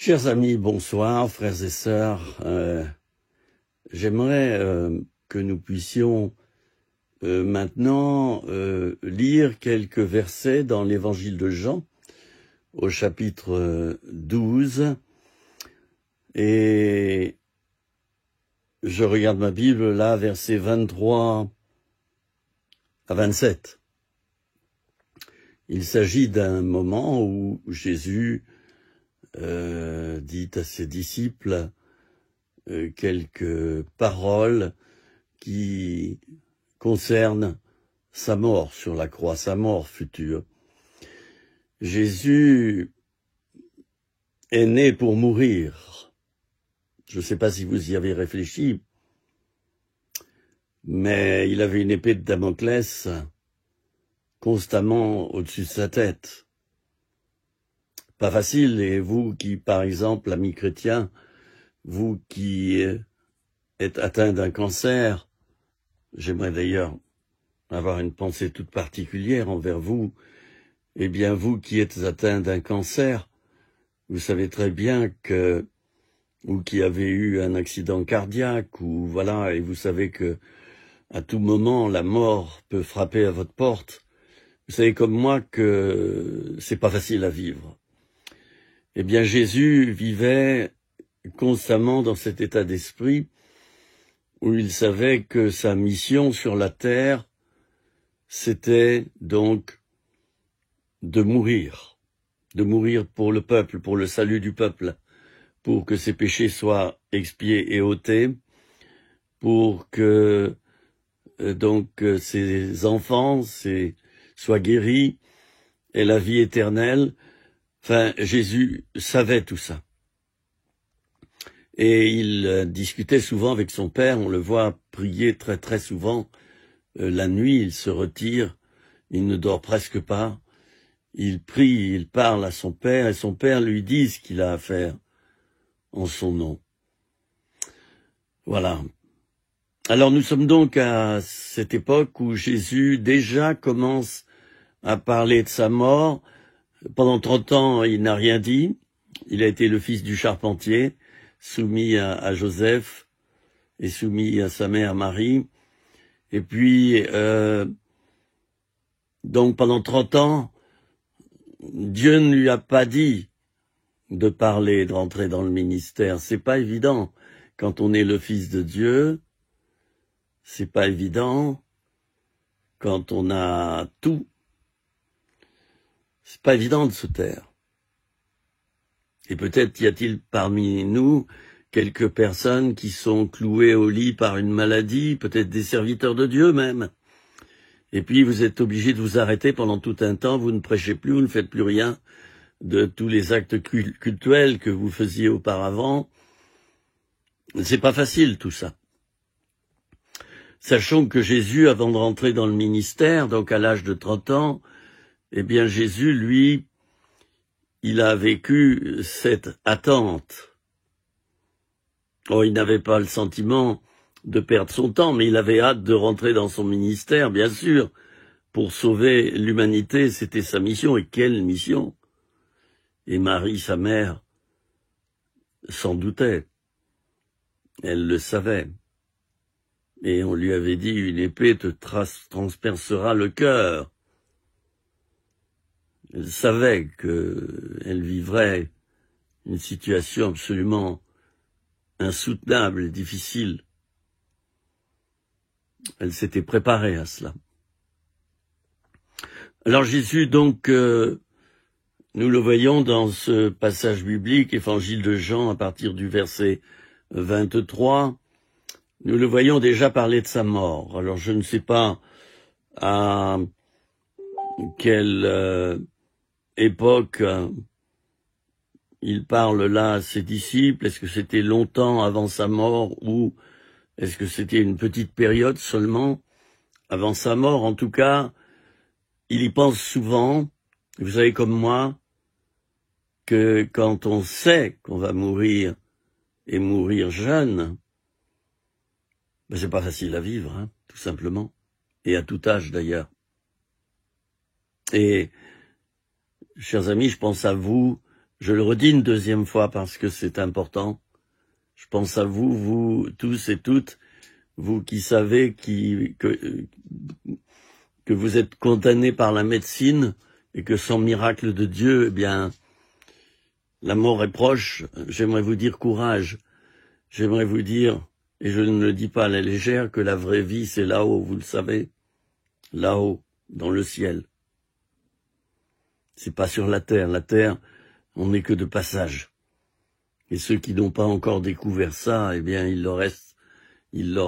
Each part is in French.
Chers amis, bonsoir, frères et sœurs. J'aimerais que nous puissions maintenant lire quelques versets dans l'évangile de Jean, au chapitre 12. Et je regarde ma Bible là, versets 23 à 27. Il s'agit d'un moment où Jésus dit à ses disciples quelques paroles qui concernent sa mort sur la croix, sa mort future. Jésus est né pour mourir. Je ne sais pas si vous y avez réfléchi, mais il avait une épée de Damoclès constamment au-dessus de sa tête. Pas facile, et vous qui, par exemple, amis chrétiens, vous qui êtes atteint d'un cancer, j'aimerais d'ailleurs avoir une pensée toute particulière envers vous, eh bien vous qui êtes atteint d'un cancer, vous savez très bien que, ou qui avez eu un accident cardiaque, ou voilà, et vous savez que à tout moment la mort peut frapper à votre porte. Vous savez comme moi que c'est pas facile à vivre. Eh bien, Jésus vivait constamment dans cet état d'esprit où il savait que sa mission sur la terre, c'était donc de mourir pour le peuple, pour le salut du peuple, pour que ses péchés soient expiés et ôtés, pour que ses enfants soient guéris et la vie éternelle. Enfin, Jésus savait tout ça. Et il discutait souvent avec son Père, on le voit prier très très souvent. La nuit, il se retire, il ne dort presque pas. Il prie, il parle à son Père, et son Père lui dit ce qu'il a à faire en son nom. Voilà. Alors nous sommes donc à cette époque où Jésus déjà commence à parler de sa mort. Pendant 30 ans, il n'a rien dit. Il a été le fils du charpentier, soumis à Joseph et soumis à sa mère Marie. Et puis, donc pendant 30 ans, Dieu ne lui a pas dit de parler, de rentrer dans le ministère. C'est pas évident. Quand on est le fils de Dieu, c'est pas évident. Quand on a tout, c'est pas évident de se taire. Et peut-être y a-t-il parmi nous quelques personnes qui sont clouées au lit par une maladie, peut-être des serviteurs de Dieu même. Et puis vous êtes obligés de vous arrêter pendant tout un temps, vous ne prêchez plus, vous ne faites plus rien de tous les actes cultuels que vous faisiez auparavant. C'est pas facile tout ça. Sachons que Jésus, avant de rentrer dans le ministère, donc à l'âge de 30 ans, eh bien Jésus, lui, il a vécu cette attente. Oh, il n'avait pas le sentiment de perdre son temps, mais il avait hâte de rentrer dans son ministère, bien sûr. Pour sauver l'humanité, c'était sa mission. Et quelle mission! Et Marie, sa mère, s'en doutait. Elle le savait. Et on lui avait dit, une épée te transpercera le cœur. Elle savait qu'elle vivrait une situation absolument insoutenable et difficile. Elle s'était préparée à cela. Alors Jésus, donc, nous le voyons dans ce passage biblique, Évangile de Jean, à partir du verset 23, nous le voyons déjà parler de sa mort. Alors je ne sais pas à quelle époque il parle là à ses disciples. Est-ce que c'était longtemps avant sa mort ou est-ce que c'était une petite période seulement avant sa mort? En tout cas, il y pense souvent. Vous savez comme moi que quand on sait qu'on va mourir et mourir jeune, ben c'est pas facile à vivre, hein, tout simplement, et à tout âge d'ailleurs. Et chers amis, je pense à vous Je le redis une deuxième fois parce que c'est important. Je pense à vous, vous tous et toutes, vous qui savez que vous êtes condamnés par la médecine et que sans miracle de Dieu, eh bien, la mort est proche. J'aimerais vous dire courage. J'aimerais vous dire, et je ne le dis pas à la légère, que la vraie vie, c'est là-haut, vous le savez. Là-haut, dans le ciel. C'est pas sur la terre. La terre, on n'est que de passage. Et ceux qui n'ont pas encore découvert ça, eh bien, il leur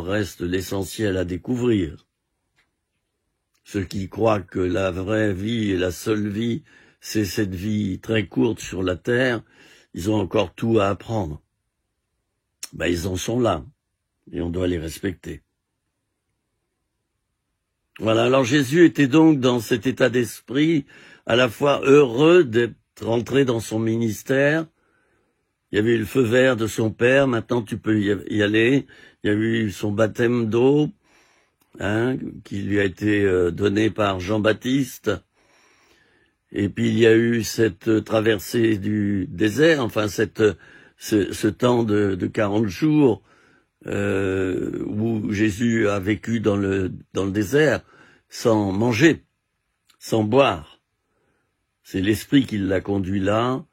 reste l'essentiel à découvrir. Ceux qui croient que la vraie vie et la seule vie, c'est cette vie très courte sur la terre, ils ont encore tout à apprendre. Ben, ils en sont là. Et on doit les respecter. Voilà, alors Jésus était donc dans cet état d'esprit, à la fois heureux d'être rentré dans son ministère. Il y avait eu le feu vert de son père, maintenant tu peux y aller. Il y a eu son baptême d'eau, qui lui a été donné par Jean-Baptiste. Et puis il y a eu cette traversée du désert, enfin ce temps de 40 jours, où Jésus a vécu dans le désert, sans manger, sans boire. C'est l'Esprit qui l'a conduit là,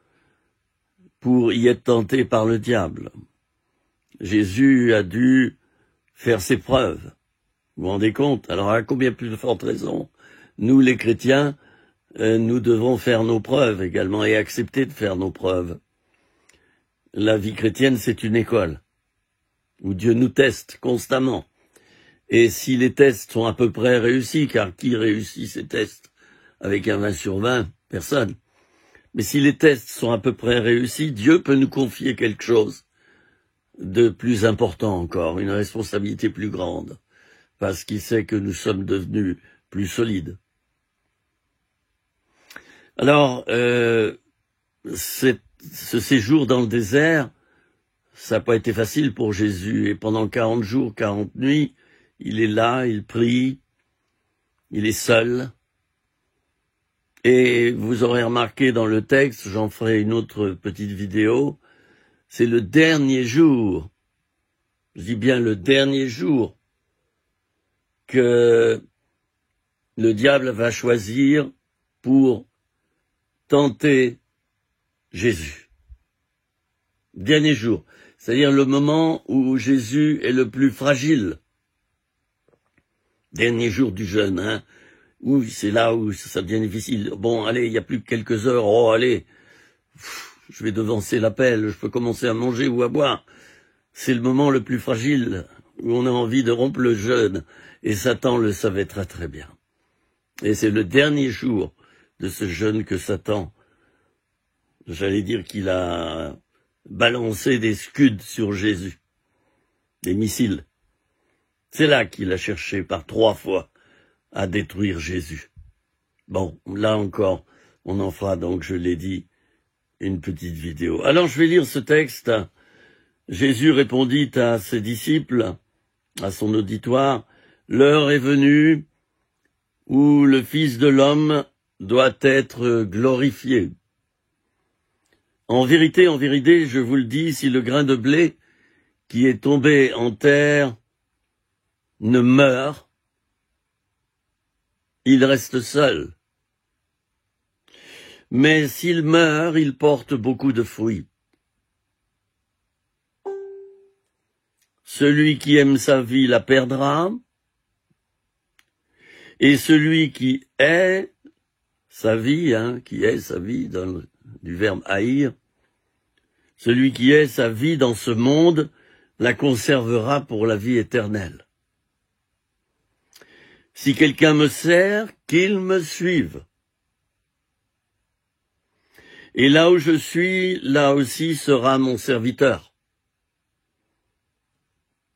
pour y être tenté par le diable. Jésus a dû faire ses preuves. Vous vous rendez compte? Alors à combien plus de forte raison, nous les chrétiens, nous devons faire nos preuves également et accepter de faire nos preuves. La vie chrétienne, c'est une école où Dieu nous teste constamment. Et si les tests sont à peu près réussis, car qui réussit ces tests avec un 20 sur 20? Personne. Mais si les tests sont à peu près réussis, Dieu peut nous confier quelque chose de plus important encore, une responsabilité plus grande, parce qu'il sait que nous sommes devenus plus solides. Alors, ce séjour dans le désert, ça n'a pas été facile pour Jésus, et pendant 40 jours, 40 nuits, il est là, il prie, il est seul. Et vous aurez remarqué dans le texte, j'en ferai une autre petite vidéo, c'est le dernier jour, je dis bien le dernier jour, que le diable va choisir pour tenter Jésus. Dernier jour, c'est-à-dire le moment où Jésus est le plus fragile. Dernier jour du jeûne, où c'est là où ça devient difficile. Bon, allez, il y a plus que quelques heures, oh allez, je vais devancer l'appel, je peux commencer à manger ou à boire. C'est le moment le plus fragile, où on a envie de rompre le jeûne, et Satan le savait très très bien. Et c'est le dernier jour de ce jeûne que Satan, j'allais dire qu'il a balancé des scuds sur Jésus, des missiles. C'est là qu'il a cherché par 3 fois à détruire Jésus. Bon, là encore, on en fera donc, je l'ai dit, une petite vidéo. Alors je vais lire ce texte. Jésus répondit à ses disciples, à son auditoire, « L'heure est venue où le Fils de l'homme doit être glorifié. En vérité, je vous le dis, si le grain de blé qui est tombé en terre ne meurt, il reste seul. Mais s'il meurt, il porte beaucoup de fruits. Celui qui aime sa vie la perdra, et celui qui est sa vie, qui est sa vie, du verbe haïr, celui qui est sa vie dans ce monde, la conservera pour la vie éternelle. Si quelqu'un me sert, qu'il me suive. Et là où je suis, là aussi sera mon serviteur.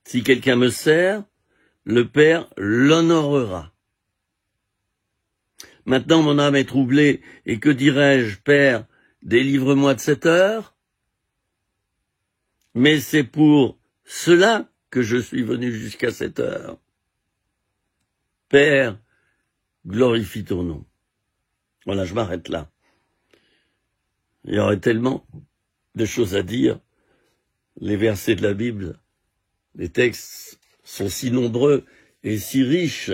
Si quelqu'un me sert, le Père l'honorera. Maintenant mon âme est troublée, et que dirais-je, Père, délivre-moi de cette heure? Mais c'est pour cela que je suis venu jusqu'à cette heure. Père, glorifie ton nom. Voilà, je m'arrête là. Il y aurait tellement de choses à dire. Les versets de la Bible, les textes sont si nombreux et si riches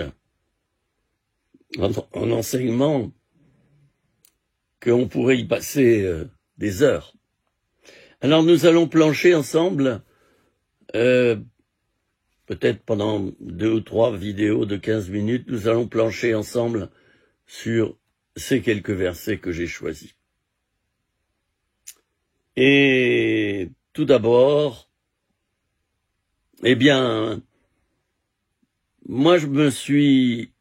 en enseignements qu'on pourrait y passer des heures. Alors nous allons plancher ensemble, peut-être pendant 2 ou 3 vidéos de 15 minutes, nous allons plancher ensemble sur ces quelques versets que j'ai choisis. Et tout d'abord, eh bien, moi je me suis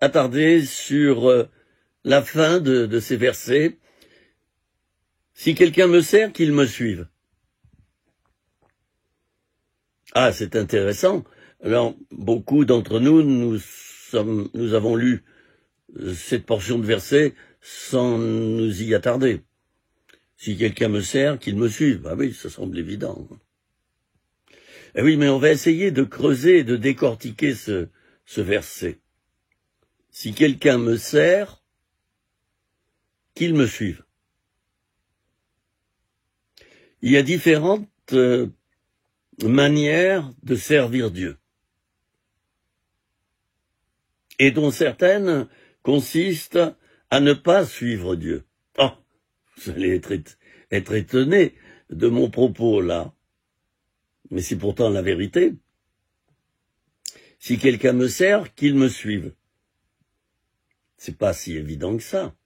attardé sur la fin de ces versets. Si quelqu'un me sert, qu'il me suive. Ah, c'est intéressant. Alors, beaucoup d'entre nous, nous avons lu cette portion de versets sans nous y attarder. Si quelqu'un me sert, qu'il me suive. Ah oui, ça semble évident. Eh oui, mais on va essayer de creuser et de décortiquer ce verset. Si quelqu'un me sert, qu'il me suive. Il y a différentes manières de servir Dieu, et dont certaines consistent à ne pas suivre Dieu. Oh, vous allez être étonné de mon propos là, mais c'est pourtant la vérité. Si quelqu'un me sert, qu'il me suive. C'est pas si évident que ça.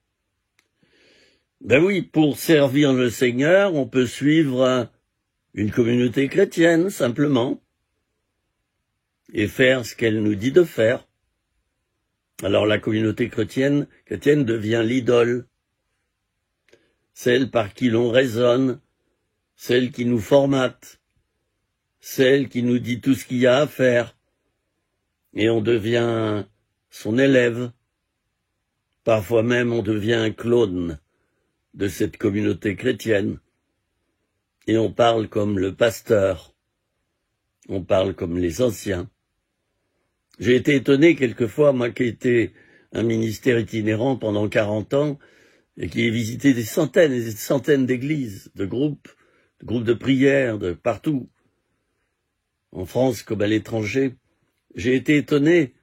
Ben oui, pour servir le Seigneur, on peut suivre une communauté chrétienne, simplement, et faire ce qu'elle nous dit de faire. Alors la communauté chrétienne devient l'idole, celle par qui l'on raisonne, celle qui nous formate, celle qui nous dit tout ce qu'il y a à faire, et on devient son élève. Parfois même on devient un clone de cette communauté chrétienne, et on parle comme le pasteur, on parle comme les anciens. J'ai été étonné quelquefois, moi qui ai été un ministère itinérant pendant 40 ans, et qui ai visité des centaines et des centaines d'églises, de groupes de prière, de partout, en France comme à l'étranger. J'ai été étonné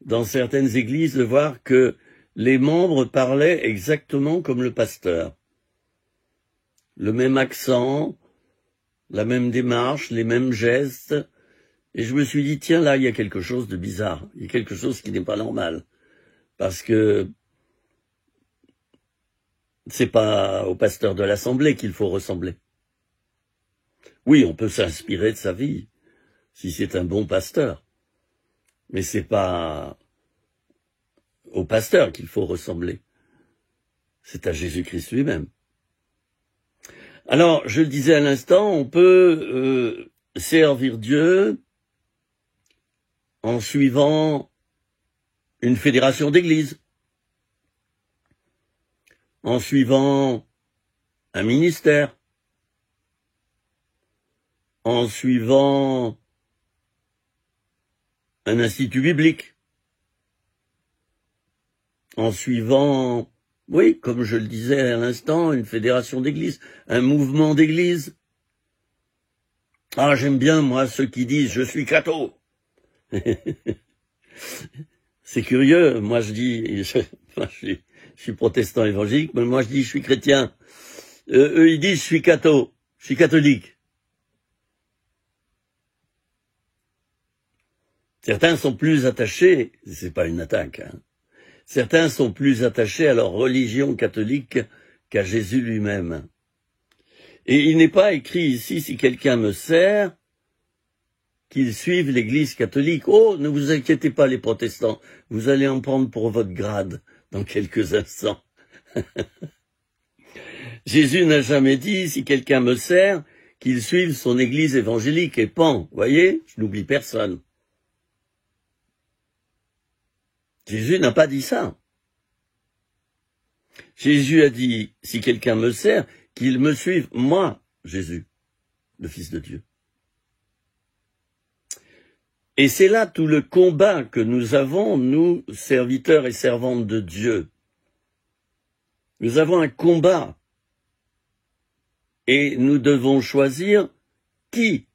dans certaines églises de voir que les membres parlaient exactement comme le pasteur. Le même accent, la même démarche, les mêmes gestes. Et je me suis dit, tiens, là, il y a quelque chose de bizarre. Il y a quelque chose qui n'est pas normal. Parce que c'est pas au pasteur de l'Assemblée qu'il faut ressembler. Oui, on peut s'inspirer de sa vie, si c'est un bon pasteur. Mais c'est pas au pasteur qu'il faut ressembler. C'est à Jésus-Christ lui-même. Alors, je le disais à l'instant, on peut servir Dieu en suivant une fédération d'églises, en suivant un ministère, en suivant un institut biblique, en suivant, oui, comme je le disais à l'instant, une fédération d'églises, un mouvement d'églises. Ah, j'aime bien, moi, ceux qui disent « je suis catho ». C'est curieux, moi je dis, je suis protestant évangélique, mais moi je dis je suis chrétien. Eux ils disent je suis catho, je suis catholique. Certains sont plus attachés, c'est pas une attaque, hein. Certains sont plus attachés à leur religion catholique qu'à Jésus lui-même. Et il n'est pas écrit ici, si quelqu'un me sert, qu'ils suivent l'Église catholique. Oh, ne vous inquiétez pas les protestants, vous allez en prendre pour votre grade dans quelques instants. Jésus n'a jamais dit, si quelqu'un me sert, qu'il suive son Église évangélique et pan. Voyez, je n'oublie personne. Jésus n'a pas dit ça. Jésus a dit, si quelqu'un me sert, qu'il me suive, moi, Jésus, le Fils de Dieu. Et c'est là tout le combat que nous avons, nous, serviteurs et servantes de Dieu. Nous avons un combat Et nous devons choisir qui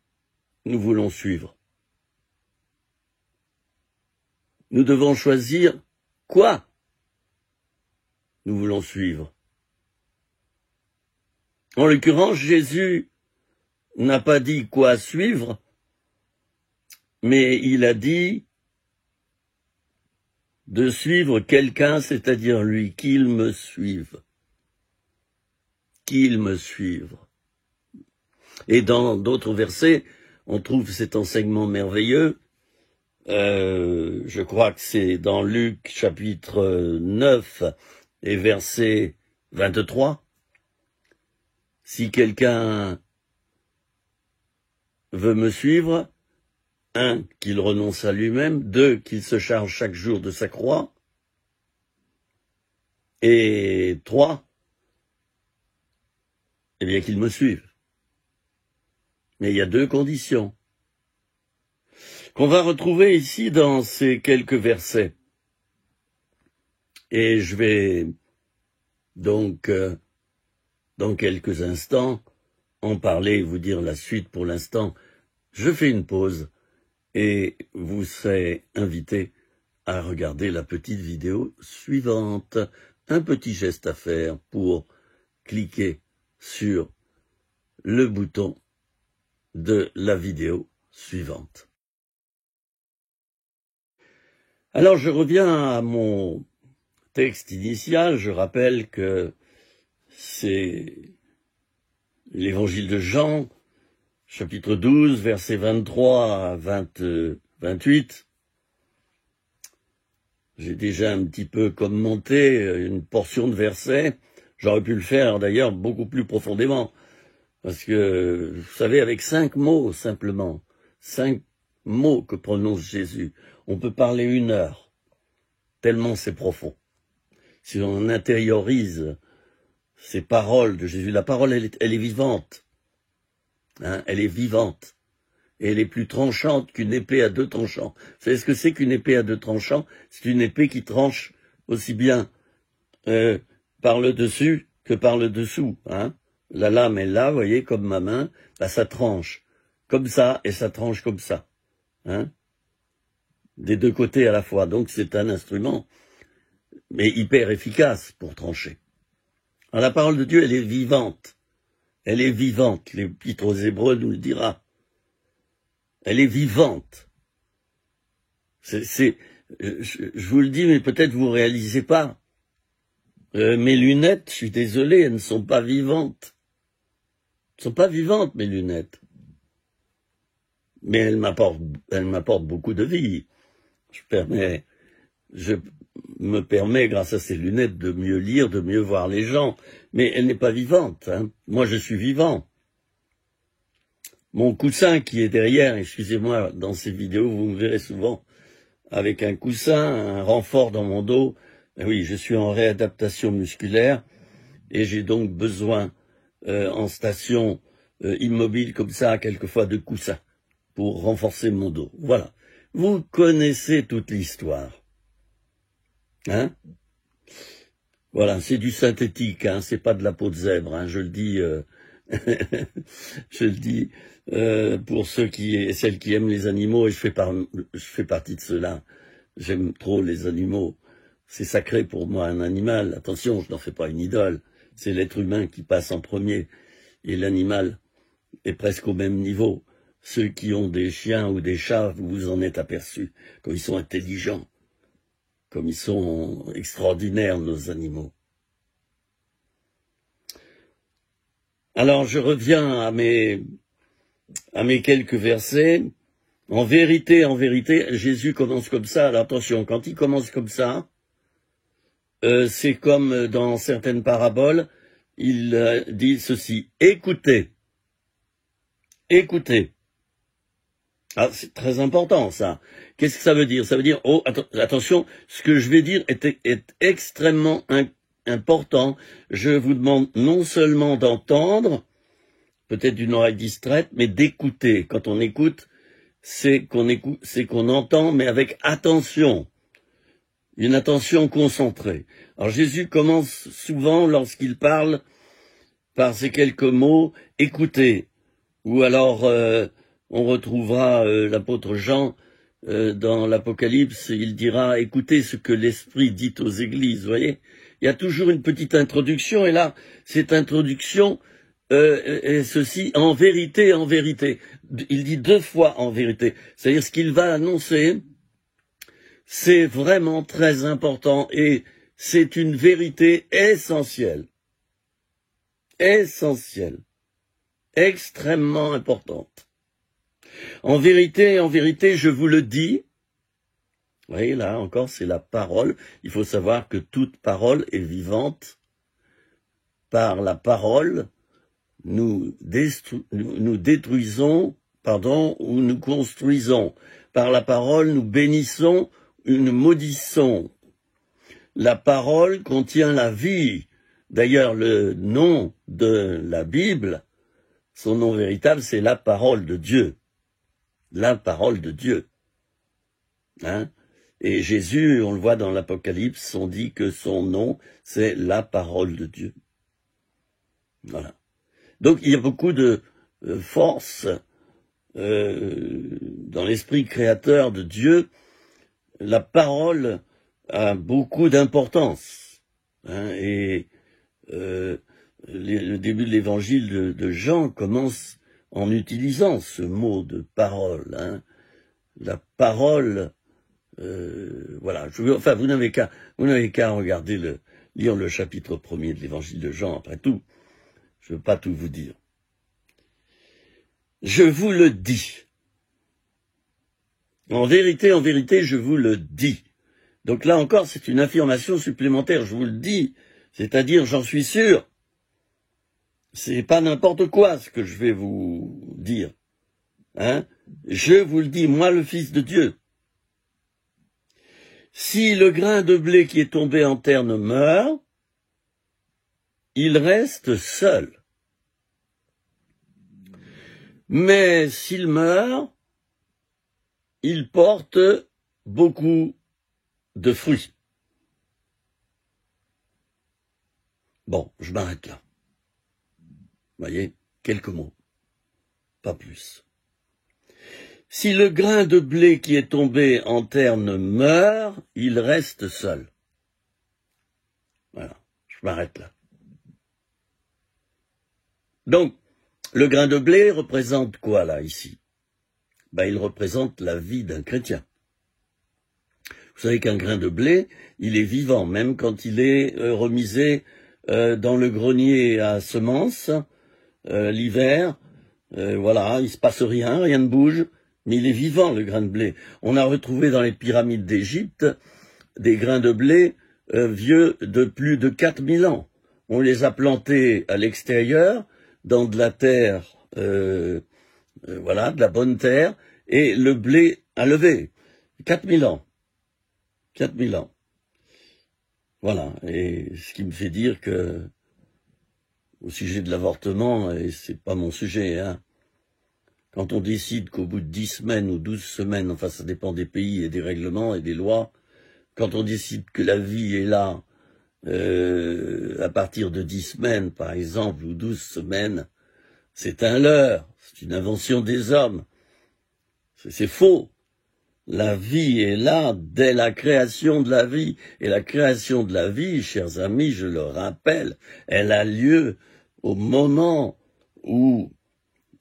nous voulons suivre. Nous devons choisir quoi nous voulons suivre. En l'occurrence, Jésus n'a pas dit quoi suivre, mais il a dit de suivre quelqu'un, c'est-à-dire lui, qu'il me suive. Qu'il me suive. Et dans d'autres versets, on trouve cet enseignement merveilleux. Je crois que c'est dans Luc chapitre 9 et verset 23. Si quelqu'un veut me suivre, 1, qu'il renonce à lui-même, 2, qu'il se charge chaque jour de sa croix, et 3, eh bien qu'il me suive. Mais il y a 2 conditions qu'on va retrouver ici dans ces quelques versets. Et je vais donc, dans quelques instants, en parler et vous dire la suite. Pour l'instant, je fais une pause et vous serez invités à regarder la petite vidéo suivante. Un petit geste à faire pour cliquer sur le bouton de la vidéo suivante. Alors je reviens à mon texte initial. Je rappelle que c'est l'évangile de Jean, chapitre 12, versets 23 à 28. J'ai déjà un petit peu commenté une portion de versets. J'aurais pu le faire d'ailleurs beaucoup plus profondément. Parce que, vous savez, avec 5 mots simplement, 5 mots que prononce Jésus, on peut parler 1 heure, tellement c'est profond. Si on intériorise ces paroles de Jésus, la parole, elle est vivante. Hein, elle est vivante. Et elle est plus tranchante qu'une épée à 2 tranchants. Vous savez ce que c'est qu'une épée à 2 tranchants? C'est une épée qui tranche aussi bien par le dessus que par le dessous. Hein. La lame est là, vous voyez, comme ma main, bah, ça tranche comme ça et ça tranche comme ça. Hein, des 2 côtés à la fois. Donc c'est un instrument, mais hyper efficace pour trancher. Alors, la parole de Dieu, elle est vivante. Elle est vivante. L'Épître aux Hébreux nous le dira. Elle est vivante. Je vous le dis, mais peut-être vous ne réalisez pas. Mes lunettes, je suis désolé, elles ne sont pas vivantes. Elles ne sont pas vivantes, mes lunettes. Mais elles m'apportent beaucoup de vie. Je me permets, grâce à ces lunettes, de mieux lire, de mieux voir les gens. Mais elle n'est pas vivante. Hein. Moi, je suis vivant. Mon coussin qui est derrière, excusez-moi, dans ces vidéos, vous me verrez souvent avec un coussin, un renfort dans mon dos. Oui, je suis en réadaptation musculaire et j'ai donc besoin, en station immobile comme ça, quelquefois de coussins pour renforcer mon dos. Voilà. Vous connaissez toute l'histoire. Hein? Voilà, c'est du synthétique, hein, c'est pas de la peau de zèbre, hein, je le dis, je le dis pour celles qui aiment les animaux, et je fais partie de ceux-là. J'aime trop les animaux. C'est sacré pour moi, un animal. Attention, je n'en fais pas une idole. C'est l'être humain qui passe en premier, et l'animal est presque au même niveau. Ceux qui ont des chiens ou des chats, vous vous en êtes aperçus, comme ils sont intelligents, comme ils sont extraordinaires, nos animaux. Alors, je reviens à mes quelques versets. En vérité, Jésus commence comme ça. Alors attention, quand il commence comme ça, c'est comme dans certaines paraboles, il dit ceci: écoutez. Écoutez. Ah, c'est très important, ça. Qu'est-ce que ça veut dire? Ça veut dire, oh, attention, ce que je vais dire est extrêmement important. Je vous demande non seulement d'entendre, peut-être d'une oreille distraite, mais d'écouter. Quand on écoute, c'est qu'on entend, mais avec attention. Une attention concentrée. Alors Jésus commence souvent, lorsqu'il parle, par ces quelques mots, écoutez. Ou alors, on retrouvera l'apôtre Jean dans l'Apocalypse, il dira, écoutez ce que l'Esprit dit aux églises, vous voyez. Il y a toujours une petite introduction, et là, cette introduction est ceci, en vérité, en vérité. Il dit 2 fois en vérité. C'est-à-dire ce qu'il va annoncer, c'est vraiment très important, et c'est une vérité essentielle. Essentielle. Extrêmement importante. En vérité, je vous le dis. Vous voyez, là encore, c'est la parole. Il faut savoir que toute parole est vivante. Par la parole, nous détruisons, ou nous construisons. Par la parole, nous bénissons ou nous maudissons. La parole contient la vie. D'ailleurs, le nom de la Bible, son nom véritable, c'est la parole de Dieu. La parole de Dieu. Hein? Et Jésus, on le voit dans l'Apocalypse, on dit que son nom, c'est la parole de Dieu. Voilà. Donc, il y a beaucoup de force dans l'esprit créateur de Dieu. La parole a beaucoup d'importance. Hein? Et le début de l'évangile de Jean commence en utilisant ce mot de parole. Hein. La parole, voilà. Vous n'avez qu'à regarder lire le chapitre 1er de l'évangile de Jean, après tout. Je ne veux pas tout vous dire. Je vous le dis. En vérité, je vous le dis. Donc là encore, c'est une affirmation supplémentaire, je vous le dis. C'est-à-dire, j'en suis sûr. C'est pas n'importe quoi ce que je vais vous dire. Hein? Je vous le dis, moi le Fils de Dieu. Si le grain de blé qui est tombé en terre ne meurt, il reste seul. Mais s'il meurt, il porte beaucoup de fruits. Bon, je m'arrête là. Vous voyez, quelques mots, pas plus. Si le grain de blé qui est tombé en terre ne meurt, il reste seul. Voilà, je m'arrête là. Donc, le grain de blé représente quoi, là, ici? Il représente la vie d'un chrétien. Vous savez qu'un grain de blé, il est vivant, même quand il est remisé dans le grenier à semences, l'hiver, voilà, il se passe rien ne bouge, mais il est vivant, le grain de blé. On a retrouvé dans les pyramides d'Égypte des grains de blé vieux de plus de 4000 ans. On les a plantés à l'extérieur, dans de la terre, voilà, de la bonne terre, et le blé a levé. 4000 ans. 4000 ans. Voilà, et ce qui me fait dire que, au sujet de l'avortement, et c'est pas mon sujet, hein, quand on décide qu'au bout de 10 semaines ou 12 semaines, enfin ça dépend des pays et des règlements et des lois, quand on décide que la vie est là, à partir de 10 semaines, par exemple, ou 12 semaines, c'est un leurre, c'est une invention des hommes. C'est faux. La vie est là dès la création de la vie. Et la création de la vie, chers amis, je le rappelle, elle a lieu au moment où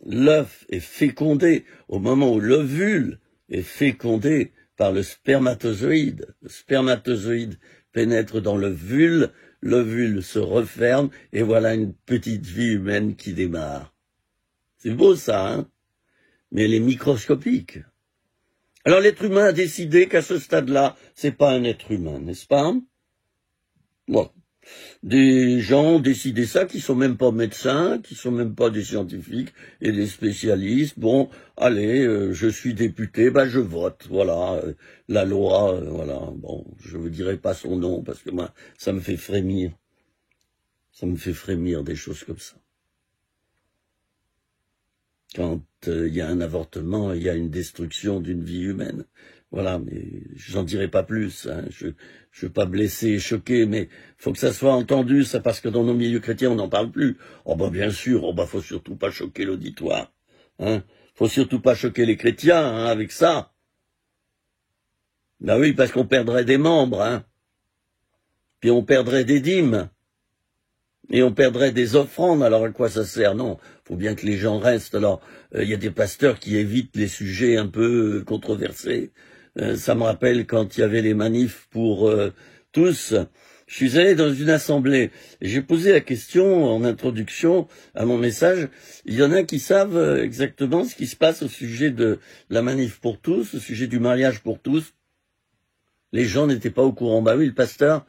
l'œuf est fécondé, au moment où l'ovule est fécondé par le spermatozoïde. Le spermatozoïde pénètre dans l'ovule se referme, et voilà une petite vie humaine qui démarre. C'est beau ça, hein? Mais elle est microscopique. Alors l'être humain a décidé qu'à ce stade-là, c'est pas un être humain, n'est-ce pas? Bon. Des gens ont décidé ça, qui sont même pas médecins, qui sont même pas des scientifiques et des spécialistes. Bon, allez, je suis député, je vote, voilà, la loi, voilà. Bon, je vous dirai pas son nom parce que moi, ça me fait frémir. Ça me fait frémir des choses comme ça. Quand il y a un avortement, il y a une destruction d'une vie humaine. Voilà, mais j'en dirai pas plus. Hein. Je veux pas blesser et choquer, mais faut que ça soit entendu, ça, parce que dans nos milieux chrétiens, on n'en parle plus. Oh bah bien sûr, oh bah faut surtout pas choquer l'auditoire. Hein. Faut surtout pas choquer les chrétiens hein, avec ça. Ben oui, parce qu'on perdrait des membres, hein. Puis on perdrait des dîmes. Et on perdrait des offrandes, alors à quoi ça sert? Non, faut bien que les gens restent. Alors, y a des pasteurs qui évitent les sujets un peu controversés. Ça me rappelle quand il y avait les manifs pour tous. Je suis allé dans une assemblée et j'ai posé la question en introduction à mon message. Il y en a qui savent exactement ce qui se passe au sujet de la manif pour tous, au sujet du mariage pour tous. Les gens n'étaient pas au courant. Bah oui, le pasteur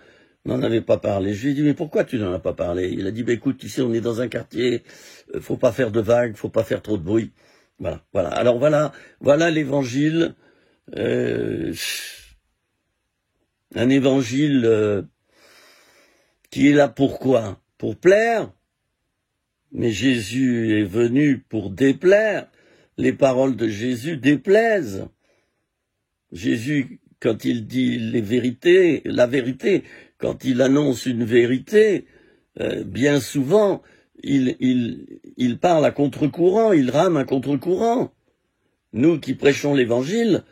n'en avait pas parlé. Je lui ai dit, mais pourquoi tu n'en as pas parlé? Il a dit, bah écoute, tu sais, on est dans un quartier, faut pas faire de vagues, faut pas faire trop de bruit. Voilà, voilà. Alors voilà l'évangile, un évangile qui est là pourquoi? Pour plaire. Mais Jésus est venu pour déplaire. Les paroles de Jésus déplaisent. Jésus, quand il dit la vérité, quand il annonce une vérité, bien souvent, il parle à contre-courant, il rame à contre-courant. Nous qui prêchons l'Évangile,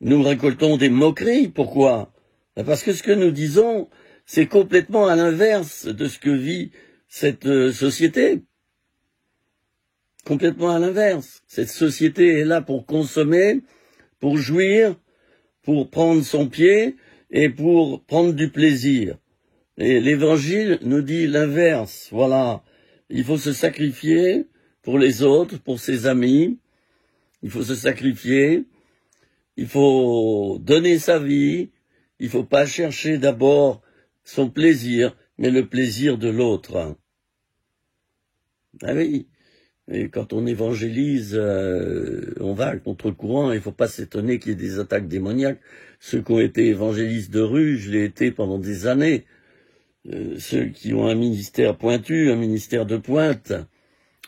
nous récoltons des moqueries. Pourquoi? Parce que ce que nous disons, c'est complètement à l'inverse de ce que vit cette société. Complètement à l'inverse. Cette société est là pour consommer, pour jouir, pour prendre son pied et pour prendre du plaisir. Et l'Évangile nous dit l'inverse. Voilà, il faut se sacrifier pour les autres, pour ses amis. Il faut se sacrifier. Il faut donner sa vie. Il ne faut pas chercher d'abord son plaisir, mais le plaisir de l'autre. Ah oui. Et quand on évangélise, on va à contre-courant, il ne faut pas s'étonner qu'il y ait des attaques démoniaques. Ceux qui ont été évangélistes de rue, je l'ai été pendant des années. Ceux qui ont un ministère pointu, un ministère de pointe,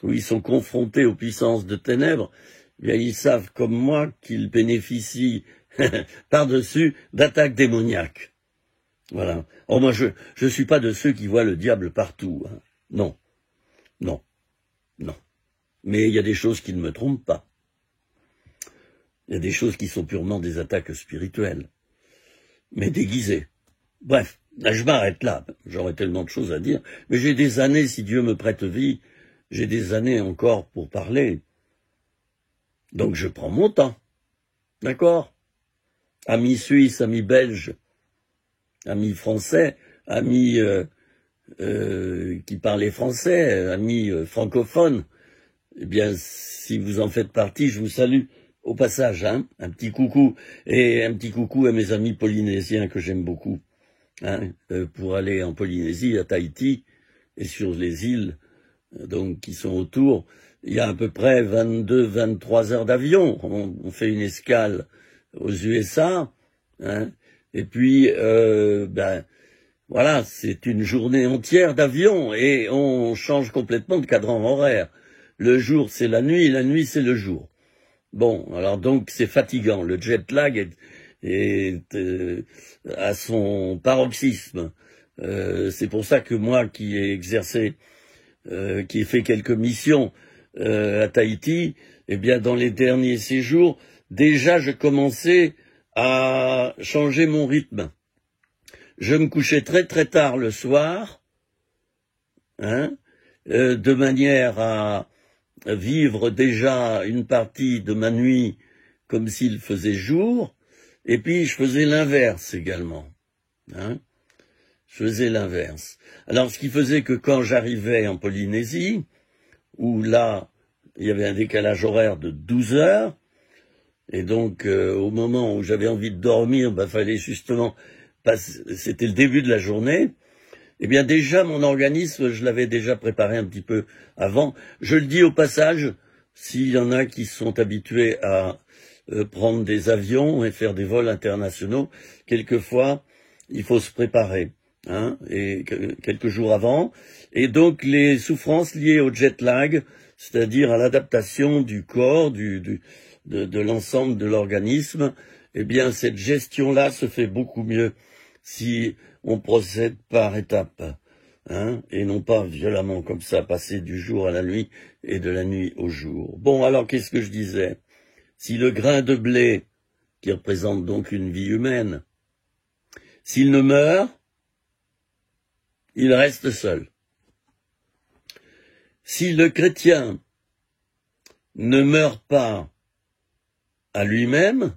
où ils sont confrontés aux puissances de ténèbres, eh bien ils savent comme moi qu'ils bénéficient par-dessus d'attaques démoniaques. Voilà. Oh, moi je suis pas de ceux qui voient le diable partout. Hein. Non. Non. Non. Mais il y a des choses qui ne me trompent pas. Il y a des choses qui sont purement des attaques spirituelles, mais déguisées. Bref, là, je m'arrête là. J'aurais tellement de choses à dire. Mais j'ai des années, si Dieu me prête vie, j'ai des années encore pour parler. Donc je prends mon temps. D'accord? Amis suisses, amis belges, amis français, amis qui parlaient français, amis francophones. Eh bien, si vous en faites partie, je vous salue au passage, hein, un petit coucou, et un petit coucou à mes amis polynésiens que j'aime beaucoup, hein, pour aller en Polynésie, à Tahiti, et sur les îles, donc, qui sont autour. Il y a à peu près 22-23 heures d'avion. On fait une escale aux USA, hein, et puis, voilà, c'est une journée entière d'avion, et on change complètement de cadran horaire. Le jour, c'est la nuit, c'est le jour. Bon, alors donc, c'est fatigant. Le jet lag est à son paroxysme. C'est pour ça que moi, qui ai exercé, qui ai fait quelques missions à Tahiti, eh bien, dans les derniers séjours, déjà, je commençais à changer mon rythme. Je me couchais très très tard le soir, hein, de manière à vivre déjà une partie de ma nuit comme s'il faisait jour, et puis je faisais l'inverse également. Hein. Je faisais l'inverse. Alors ce qui faisait que quand j'arrivais en Polynésie, où là, il y avait un décalage horaire de 12 heures, et donc au moment où j'avais envie de dormir, fallait justement, c'était le début de la journée, eh bien déjà mon organisme, je l'avais déjà préparé un petit peu avant. Je le dis au passage, s'il y en a qui sont habitués à prendre des avions et faire des vols internationaux, quelquefois il faut se préparer, hein, et quelques jours avant. Et donc les souffrances liées au jet lag, c'est-à-dire à l'adaptation du corps, de l'ensemble de l'organisme, eh bien cette gestion-là se fait beaucoup mieux si on procède par étapes, et non pas violemment comme ça, passer du jour à la nuit et de la nuit au jour. Bon, alors qu'est-ce que je disais? Si le grain de blé, qui représente donc une vie humaine, s'il ne meurt, il reste seul. Si le chrétien ne meurt pas à lui-même,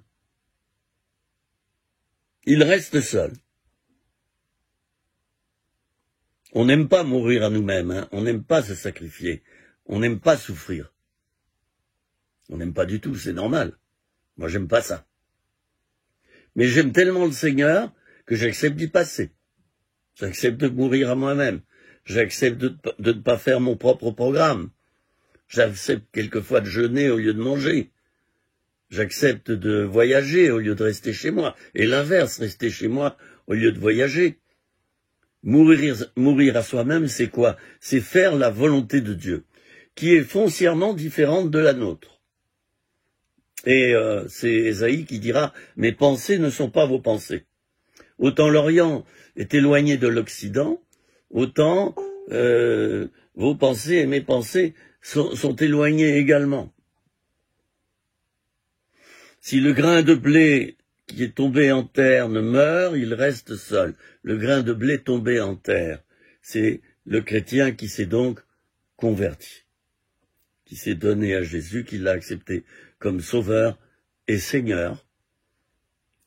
il reste seul. On n'aime pas mourir à nous-mêmes, on n'aime pas se sacrifier, on n'aime pas souffrir. On n'aime pas du tout, c'est normal. Moi, j'aime pas ça. Mais j'aime tellement le Seigneur que j'accepte d'y passer. J'accepte de mourir à moi-même. J'accepte de ne pas faire mon propre programme. J'accepte quelquefois de jeûner au lieu de manger. J'accepte de voyager au lieu de rester chez moi. Et l'inverse, rester chez moi au lieu de voyager. Mourir à soi-même, c'est quoi? C'est faire la volonté de Dieu, qui est foncièrement différente de la nôtre. Et c'est Ésaïe qui dira « Mes pensées ne sont pas vos pensées ». Autant l'Orient est éloigné de l'Occident, autant vos pensées et mes pensées sont éloignées également. Si le grain de blé qui est tombé en terre ne meurt, il reste seul. Le grain de blé tombé en terre, c'est le chrétien qui s'est donc converti, qui s'est donné à Jésus, qui l'a accepté comme sauveur et Seigneur,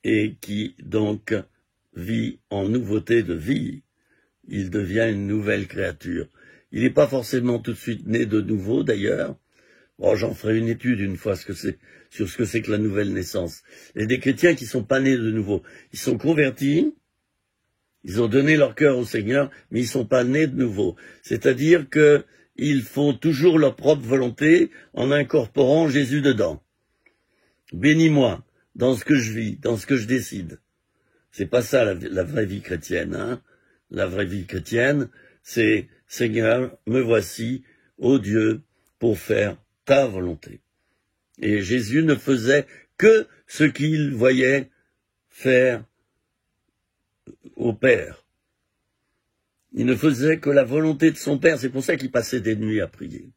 et qui donc vit en nouveauté de vie. Il devient une nouvelle créature. Il n'est pas forcément tout de suite né de nouveau, d'ailleurs. Bon, j'en ferai une étude une fois sur ce que c'est que la nouvelle naissance. Il y a des chrétiens qui ne sont pas nés de nouveau. Ils sont convertis, ils ont donné leur cœur au Seigneur, mais ils ne sont pas nés de nouveau. C'est-à-dire qu'ils font toujours leur propre volonté en incorporant Jésus dedans. Bénis-moi dans ce que je vis, dans ce que je décide. C'est pas ça la vraie vie chrétienne, La vraie vie chrétienne, c'est Seigneur, me voici, ô Dieu, pour faire ta volonté. Et Jésus ne faisait que ce qu'il voyait faire au Père. Il ne faisait que la volonté de son Père, c'est pour ça qu'il passait des nuits à prier.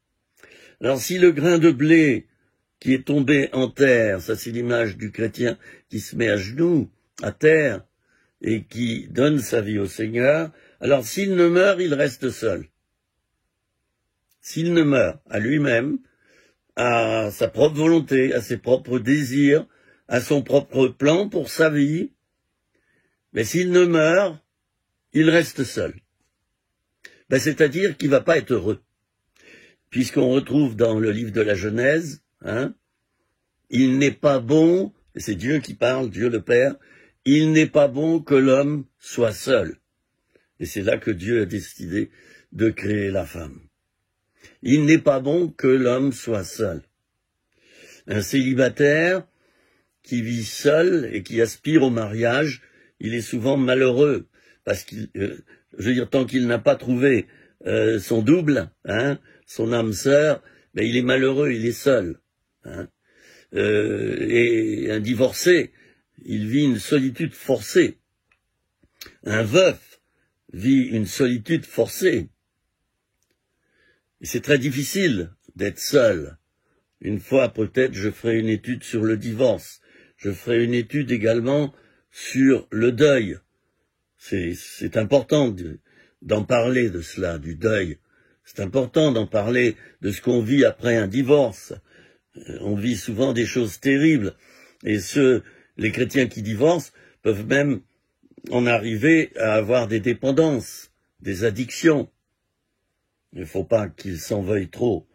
Alors si le grain de blé qui est tombé en terre, ça c'est l'image du chrétien qui se met à genoux, à terre, et qui donne sa vie au Seigneur, alors s'il ne meurt, il reste seul. S'il ne meurt à lui-même, à sa propre volonté, à ses propres désirs, à son propre plan pour sa vie, mais s'il ne meurt, il reste seul. C'est-à-dire qu'il ne va pas être heureux. Puisqu'on retrouve dans le livre de la Genèse, il n'est pas bon, et c'est Dieu qui parle, Dieu le Père, il n'est pas bon que l'homme soit seul. Et c'est là que Dieu a décidé de créer la femme. Il n'est pas bon que l'homme soit seul. Un célibataire qui vit seul et qui aspire au mariage, il est souvent malheureux, parce qu'il, tant qu'il n'a pas trouvé son double, son âme sœur, il est malheureux, il est seul. Et un divorcé, il vit une solitude forcée. Un veuf vit une solitude forcée. Et c'est très difficile d'être seul. Une fois, peut-être, je ferai une étude sur le divorce. Je ferai une étude également sur le deuil. C'est important d'en parler de cela, du deuil. C'est important d'en parler de ce qu'on vit après un divorce. On vit souvent des choses terribles. Et les chrétiens qui divorcent peuvent même en arriver à avoir des dépendances, des addictions. Il ne faut pas qu'ils s'en veuillent trop,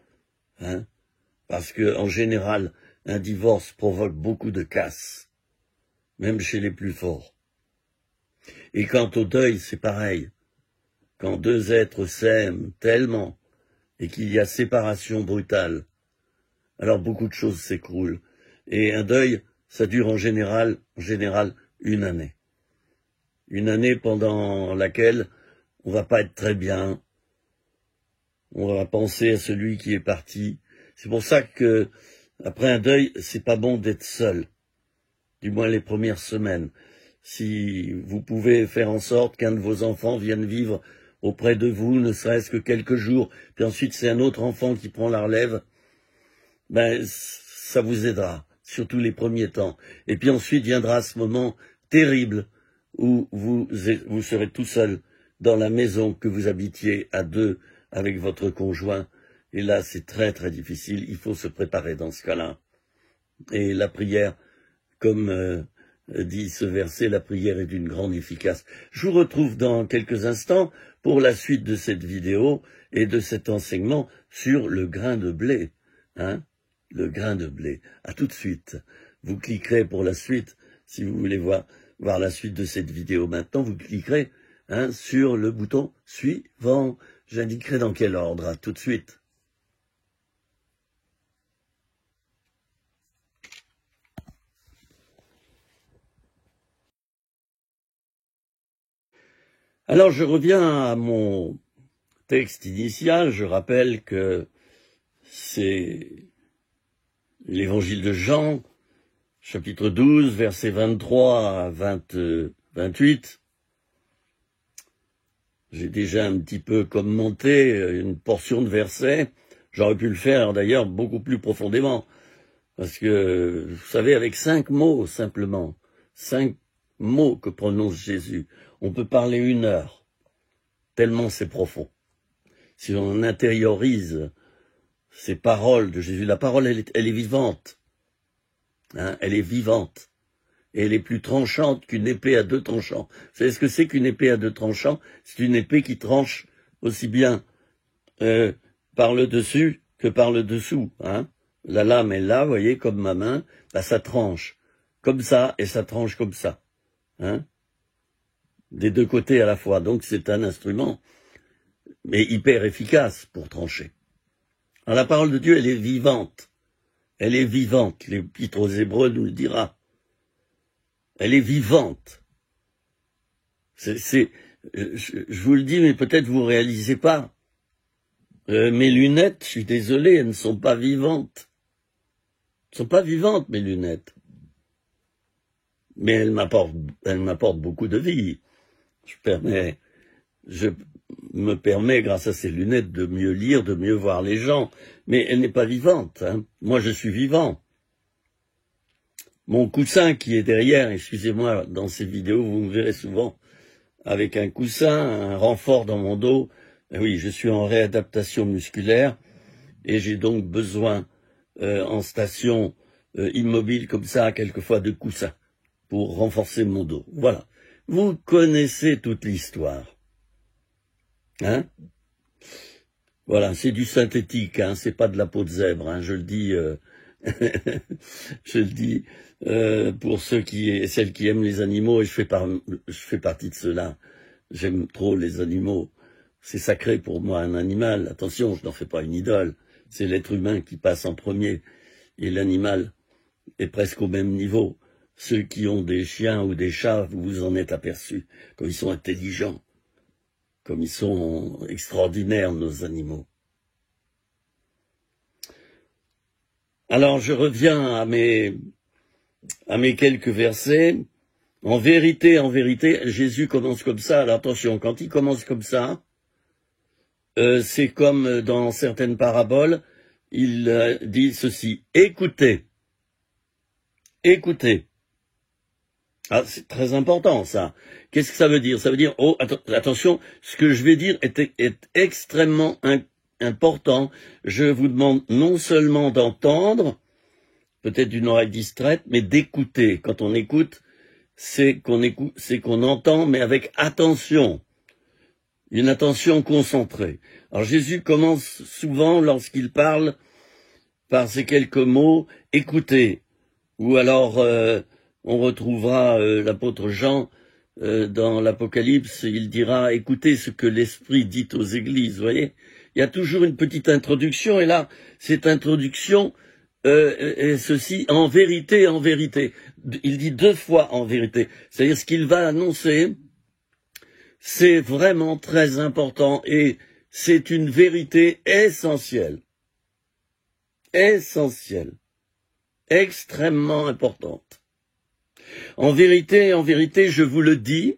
parce que, en général, un divorce provoque beaucoup de casse, même chez les plus forts. Et quant au deuil, c'est pareil. Quand deux êtres s'aiment tellement et qu'il y a séparation brutale, alors beaucoup de choses s'écroulent. Et un deuil, ça dure en général une année. Une année pendant laquelle on va pas être très bien, on va penser à celui qui est parti. C'est pour ça que Après un deuil, c'est pas bon d'être seul, du moins les premières semaines. Si vous pouvez faire en sorte qu'un de vos enfants vienne vivre auprès de vous, ne serait-ce que quelques jours, puis ensuite c'est un autre enfant qui prend la relève, ben ça vous aidera, surtout les premiers temps. Et puis ensuite viendra ce moment terrible où vous serez tout seul dans la maison que vous habitiez à deux avec votre conjoint. Et là, c'est très très difficile. Il faut se préparer dans ce cas-là. Et la prière, comme dit ce verset, la prière est d'une grande efficace. Je vous retrouve dans quelques instants pour la suite de cette vidéo et de cet enseignement sur le grain de blé. Hein, le grain de blé. À tout de suite. Vous cliquerez pour la suite, si vous voulez voir la suite de cette vidéo maintenant, vous cliquerez sur le bouton suivant. J'indiquerai dans quel ordre. À tout de suite. Alors je reviens à mon texte initial. Je rappelle que c'est l'évangile de Jean, chapitre 12, versets 23 à 28. J'ai déjà un petit peu commenté une portion de versets. J'aurais pu le faire d'ailleurs beaucoup plus profondément. Parce que, vous savez, avec 5 mots simplement, 5 mots que prononce Jésus, on peut parler 1 heure, tellement c'est profond. Si on intériorise ces paroles de Jésus, la parole, elle est vivante. Elle est vivante. Et elle est plus tranchante qu'une épée à 2 tranchants. Vous savez ce que c'est qu'une épée à 2 tranchants? C'est une épée qui tranche aussi bien par le dessus que par le dessous. La lame est là, vous voyez, comme ma main, bah, ça tranche comme ça et ça tranche comme ça. Des 2 côtés à la fois. Donc c'est un instrument, mais hyper efficace pour trancher. Alors la parole de Dieu, elle est vivante. Elle est vivante. L'Épître aux Hébreux nous le dira. Elle est vivante. Je vous le dis, mais peut-être vous ne réalisez pas. Mes lunettes, je suis désolé, elles ne sont pas vivantes. Elles ne sont pas vivantes, mes lunettes. Mais elles m'apportent beaucoup de vie. Je me permets, grâce à ces lunettes, de mieux lire, de mieux voir les gens. Mais elle n'est pas vivante. Moi, je suis vivant. Mon coussin qui est derrière, excusez-moi, dans ces vidéos, vous me verrez souvent avec un coussin, un renfort dans mon dos. Oui, je suis en réadaptation musculaire et j'ai donc besoin, en station immobile comme ça, quelquefois de coussins pour renforcer mon dos. Voilà. Vous connaissez toute l'histoire. Voilà, c'est du synthétique, c'est pas de la peau de zèbre, je le dis... je le dis pour celles qui aiment les animaux, et je fais partie de ceux-là. J'aime trop les animaux. C'est sacré pour moi, un animal. Attention, je n'en fais pas une idole. C'est l'être humain qui passe en premier. Et l'animal est presque au même niveau. Ceux qui ont des chiens ou des chats, vous vous en êtes aperçus, comme ils sont intelligents, comme ils sont extraordinaires, nos animaux. Alors je reviens à mes quelques versets. En vérité, Jésus commence comme ça. Alors attention, quand il commence comme ça, c'est comme dans certaines paraboles, il dit ceci: écoutez. Écoutez. Ah, c'est très important ça. Qu'est-ce que ça veut dire? Ça veut dire, attention, ce que je vais dire est extrêmement important. Je vous demande non seulement d'entendre, peut-être d'une oreille distraite, mais d'écouter. Quand on écoute, c'est qu'on entend, mais avec attention. Une attention concentrée. Alors Jésus commence souvent, lorsqu'il parle, par ces quelques mots, écoutez. Ou alors, on retrouvera l'apôtre Jean dans l'Apocalypse, il dira, écoutez ce que l'Esprit dit aux églises, vous voyez. Il y a toujours une petite introduction, et là, cette introduction est ceci, en vérité, en vérité. Il dit 2 fois en vérité. C'est-à-dire ce qu'il va annoncer, c'est vraiment très important, et c'est une vérité essentielle. Essentielle. extrêmement importante. En vérité, je vous le dis,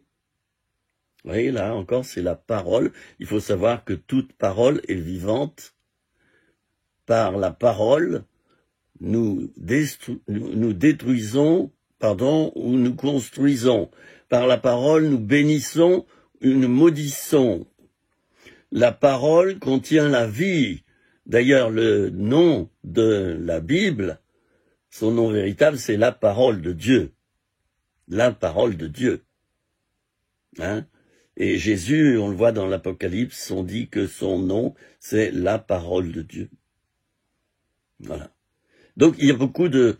vous voyez, là encore, c'est la parole. Il faut savoir que toute parole est vivante. Par la parole, nous détruisons, ou nous construisons. Par la parole, nous bénissons ou nous maudissons. La parole contient la vie. D'ailleurs, le nom de la Bible, son nom véritable, c'est la parole de Dieu. La parole de Dieu. Hein? Et Jésus, on le voit dans l'Apocalypse, on dit que son nom, c'est la parole de Dieu. Voilà. Donc, il y a beaucoup de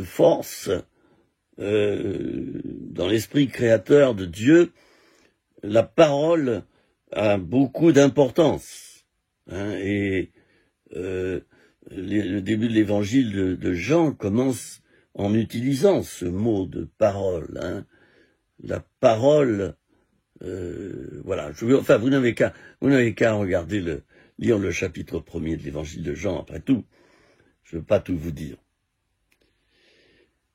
force dans l'esprit créateur de Dieu. La parole a beaucoup d'importance. Hein, et le début de l'évangile de Jean commence en utilisant ce mot de parole. Hein. La parole, voilà. Vous n'avez qu'à regarder lire le chapitre 1er de l'évangile de Jean, après tout. Je ne veux pas tout vous dire.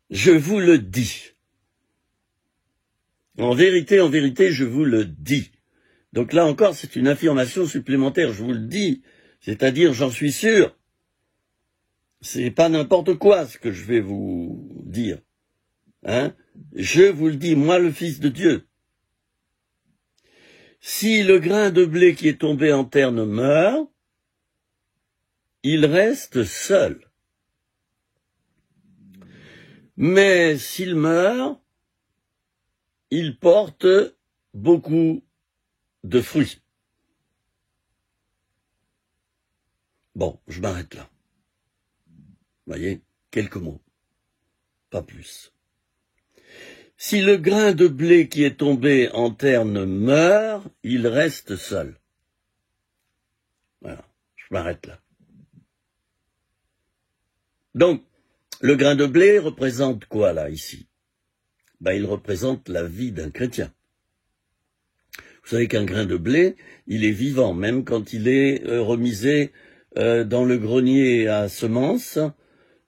Je vous le dis. En vérité, je vous le dis. Donc là encore, c'est une affirmation supplémentaire, je vous le dis. C'est-à-dire, j'en suis sûr. C'est pas n'importe quoi ce que je vais vous dire. Hein? Je vous le dis, moi le Fils de Dieu. Si le grain de blé qui est tombé en terre ne meurt, il reste seul. Mais s'il meurt, il porte beaucoup de fruits. Bon, je m'arrête là. Vous voyez, quelques mots, pas plus. Si le grain de blé qui est tombé en terre ne meurt, il reste seul. Voilà, je m'arrête là. Donc, le grain de blé représente quoi, là, ici? Il représente la vie d'un chrétien. Vous savez qu'un grain de blé, il est vivant, même quand il est remisé dans le grenier à semences,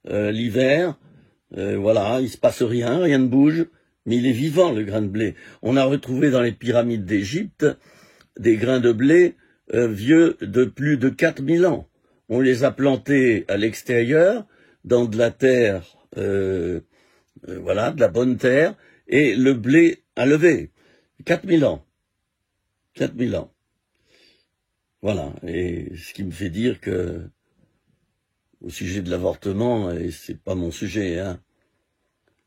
l'hiver, voilà, il se passe rien ne bouge, mais il est vivant, le grain de blé. On a retrouvé dans les pyramides d'Égypte des grains de blé vieux de plus de 4000 ans. On les a plantés à l'extérieur, dans de la terre, voilà, de la bonne terre, et le blé a levé. 4000 ans. 4000 ans. Voilà, et ce qui me fait dire que, au sujet de l'avortement, et c'est pas mon sujet, hein,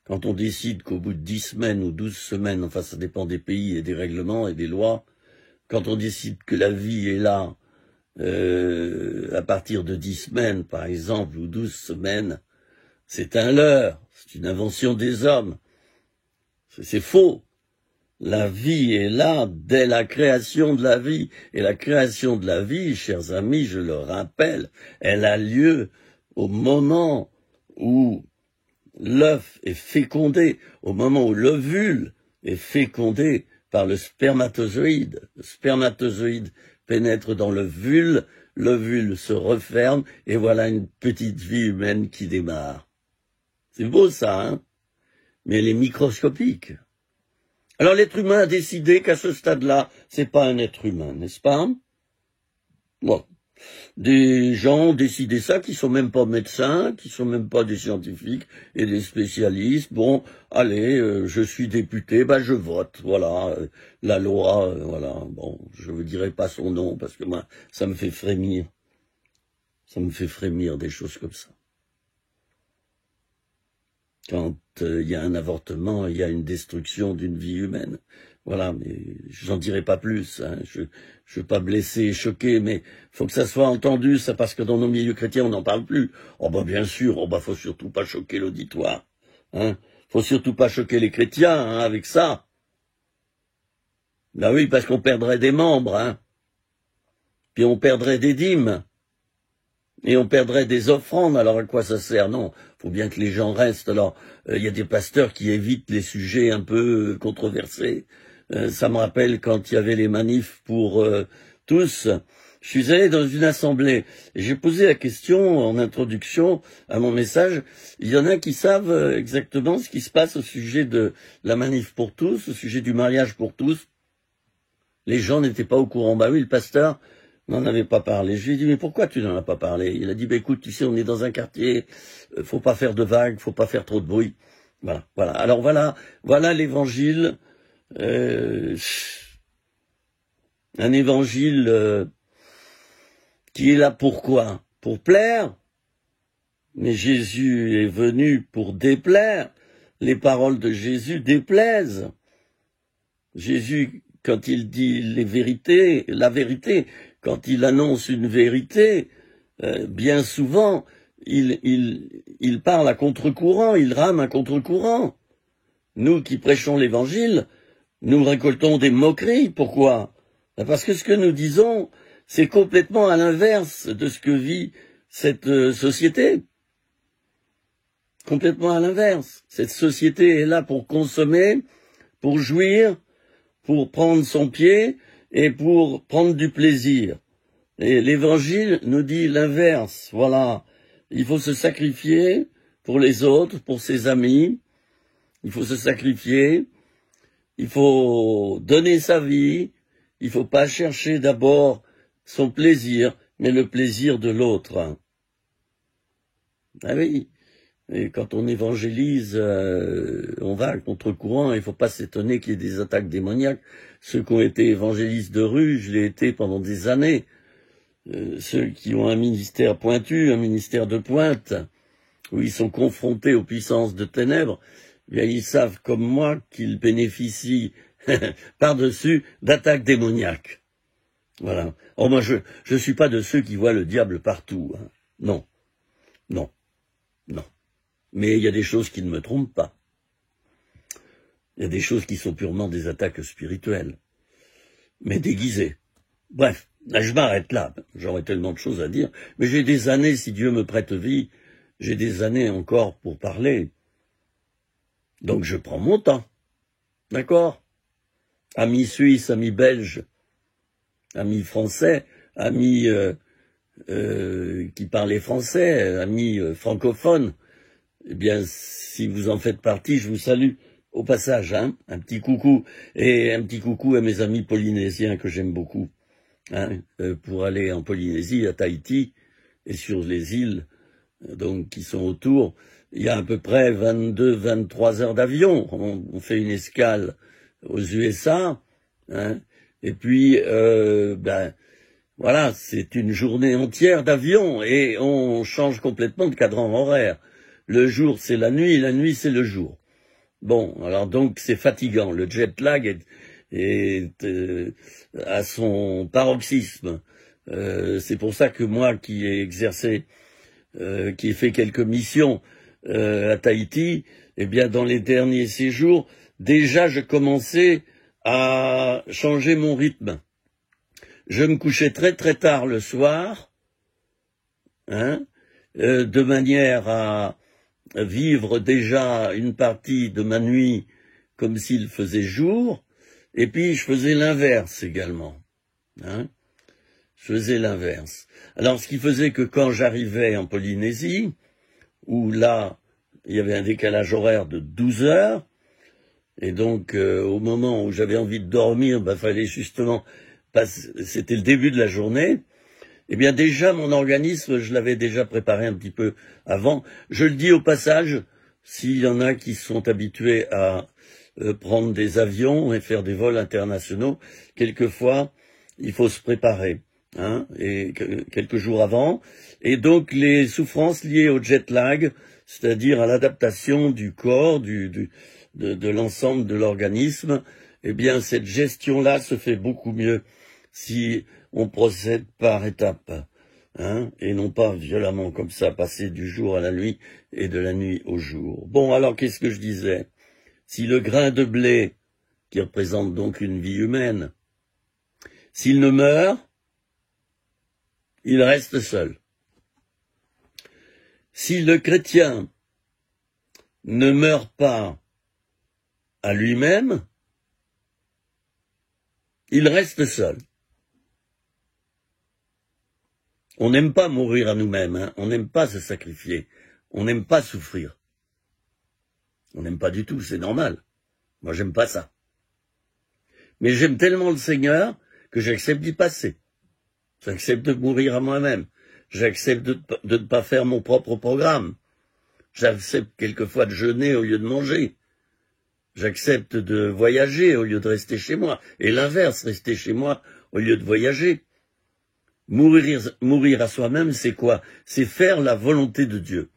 quand on décide qu'au bout de 10 semaines ou 12 semaines, enfin ça dépend des pays et des règlements et des lois, quand on décide que la vie est là, à partir de 10 semaines, par exemple, ou 12 semaines, c'est un leurre, c'est une invention des hommes. C'est faux. La vie est là dès la création de la vie. Et la création de la vie, chers amis, je le rappelle, elle a lieu au moment où l'œuf est fécondé, au moment où l'ovule est fécondé par le spermatozoïde. Le spermatozoïde pénètre dans l'ovule se referme, et voilà une petite vie humaine qui démarre. C'est beau ça, hein? Mais elle est microscopique. Alors l'être humain a décidé qu'à ce stade-là, c'est pas un être humain, n'est-ce pas? Bon. Des gens ont décidé ça, qui sont même pas médecins, qui sont même pas des scientifiques et des spécialistes. Bon, allez, je suis député, je vote, voilà, la loi, voilà. Bon, je ne dirai pas son nom parce que moi, ça me fait frémir. Ça me fait frémir des choses comme ça. Quand il y a un avortement, il y a une destruction d'une vie humaine. Voilà, mais j'en dirai pas plus. Hein. Je veux pas blesser et choquer, mais faut que ça soit entendu, ça, parce que dans nos milieux chrétiens, on n'en parle plus. Oh bien sûr, faut surtout pas choquer l'auditoire. Hein. Faut surtout pas choquer les chrétiens, hein, avec ça. Oui, parce qu'on perdrait des membres, hein. Puis on perdrait des dîmes. Et on perdrait des offrandes, alors à quoi ça sert? Non, faut bien que les gens restent. Alors, il y a des pasteurs qui évitent les sujets un peu controversés. Ça me rappelle quand il y avait les manifs pour tous, Je suis allé dans une assemblée et j'ai posé la question en introduction à mon message. Il y en a qui savent exactement ce qui se passe au sujet de la manif pour tous, au sujet du mariage pour tous. Les gens n'étaient pas au courant. Bah oui, le pasteur n'en avait pas parlé. Je lui ai dit, mais pourquoi tu n'en as pas parlé? Il a dit, bah écoute, tu sais, on est dans un quartier, faut pas faire de vagues, faut pas faire trop de bruit. Voilà, voilà. Alors voilà l'évangile, un évangile qui est là pourquoi? Pour plaire. Mais Jésus est venu pour déplaire. Les paroles de Jésus déplaisent. Jésus, quand il dit les vérités, la vérité, quand il annonce une vérité, bien souvent, il parle à contre-courant, il rame à contre-courant. Nous qui prêchons l'évangile, nous récoltons des moqueries. Pourquoi? Parce que ce que nous disons, c'est complètement à l'inverse de ce que vit cette société. Complètement à l'inverse. Cette société est là pour consommer, pour jouir, pour prendre son pied et pour prendre du plaisir. Et l'évangile nous dit l'inverse. Voilà. Il faut se sacrifier pour les autres, pour ses amis. Il faut se sacrifier. Il faut donner sa vie. Il faut pas chercher d'abord son plaisir, mais le plaisir de l'autre. Ah oui. Et quand on évangélise, on va à contre-courant. Il ne faut pas s'étonner qu'il y ait des attaques démoniaques. Ceux qui ont été évangélistes de rue, je l'ai été pendant des années. Ceux qui ont un ministère pointu, un ministère de pointe, où ils sont confrontés aux puissances de ténèbres, eh bien ils savent comme moi qu'ils bénéficient par-dessus d'attaques démoniaques. Voilà. Oh, moi je suis pas de ceux qui voient le diable partout. Hein. Non, non, non. Mais il y a des choses qui ne me trompent pas. Il y a des choses qui sont purement des attaques spirituelles, mais déguisées. Bref, là, je m'arrête là. J'aurais tellement de choses à dire. Mais j'ai des années, si Dieu me prête vie, j'ai des années encore pour parler. Donc je prends mon temps. D'accord? Amis suisses, amis belges, amis français, amis qui parlaient français, amis francophones. Eh bien, si vous en faites partie, je vous salue au passage, hein, un petit coucou, et un petit coucou à mes amis polynésiens que j'aime beaucoup, hein, pour aller en Polynésie, à Tahiti, et sur les îles, donc, qui sont autour. Il y a à peu près 22-23 heures d'avion. On fait une escale aux USA, hein, et puis, voilà, c'est une journée entière d'avion, et on change complètement de cadran horaire. Le jour, c'est la nuit c'est le jour. Bon, alors donc, c'est fatigant. Le jet lag est à son paroxysme. C'est pour ça que moi, qui ai exercé, qui ai fait quelques missions à Tahiti, eh bien, dans les derniers séjours, déjà, je commençais à changer mon rythme. Je me couchais très très tard le soir, hein, de manière à vivre déjà une partie de ma nuit comme s'il faisait jour, et puis je faisais l'inverse également. Hein, je faisais l'inverse. Alors, ce qui faisait que quand j'arrivais en Polynésie, où là, il y avait un décalage horaire de 12 heures, et donc au moment où j'avais envie de dormir, fallait justement, c'était le début de la journée, eh bien déjà mon organisme, je l'avais déjà préparé un petit peu avant. Je le dis au passage, s'il y en a qui sont habitués à prendre des avions et faire des vols internationaux, quelquefois il faut se préparer, hein, et quelques jours avant. Et donc les souffrances liées au jet lag, c'est-à-dire à l'adaptation du corps, de l'ensemble de l'organisme, eh bien cette gestion-là se fait beaucoup mieux si on procède par étapes, hein, et non pas violemment comme ça, passer du jour à la nuit et de la nuit au jour. Bon, alors qu'est-ce que je disais? Si le grain de blé, qui représente donc une vie humaine, s'il ne meurt, il reste seul. Si le chrétien ne meurt pas à lui-même, il reste seul. On n'aime pas mourir à nous-mêmes, hein. On n'aime pas se sacrifier, on n'aime pas souffrir. On n'aime pas du tout, c'est normal. Moi, j'aime pas ça. Mais j'aime tellement le Seigneur que j'accepte d'y passer. J'accepte de mourir à moi-même. J'accepte de ne pas faire mon propre programme. J'accepte quelquefois de jeûner au lieu de manger. J'accepte de voyager au lieu de rester chez moi. Et l'inverse, rester chez moi au lieu de voyager. Mourir à soi-même, c'est quoi? C'est faire la volonté de Dieu,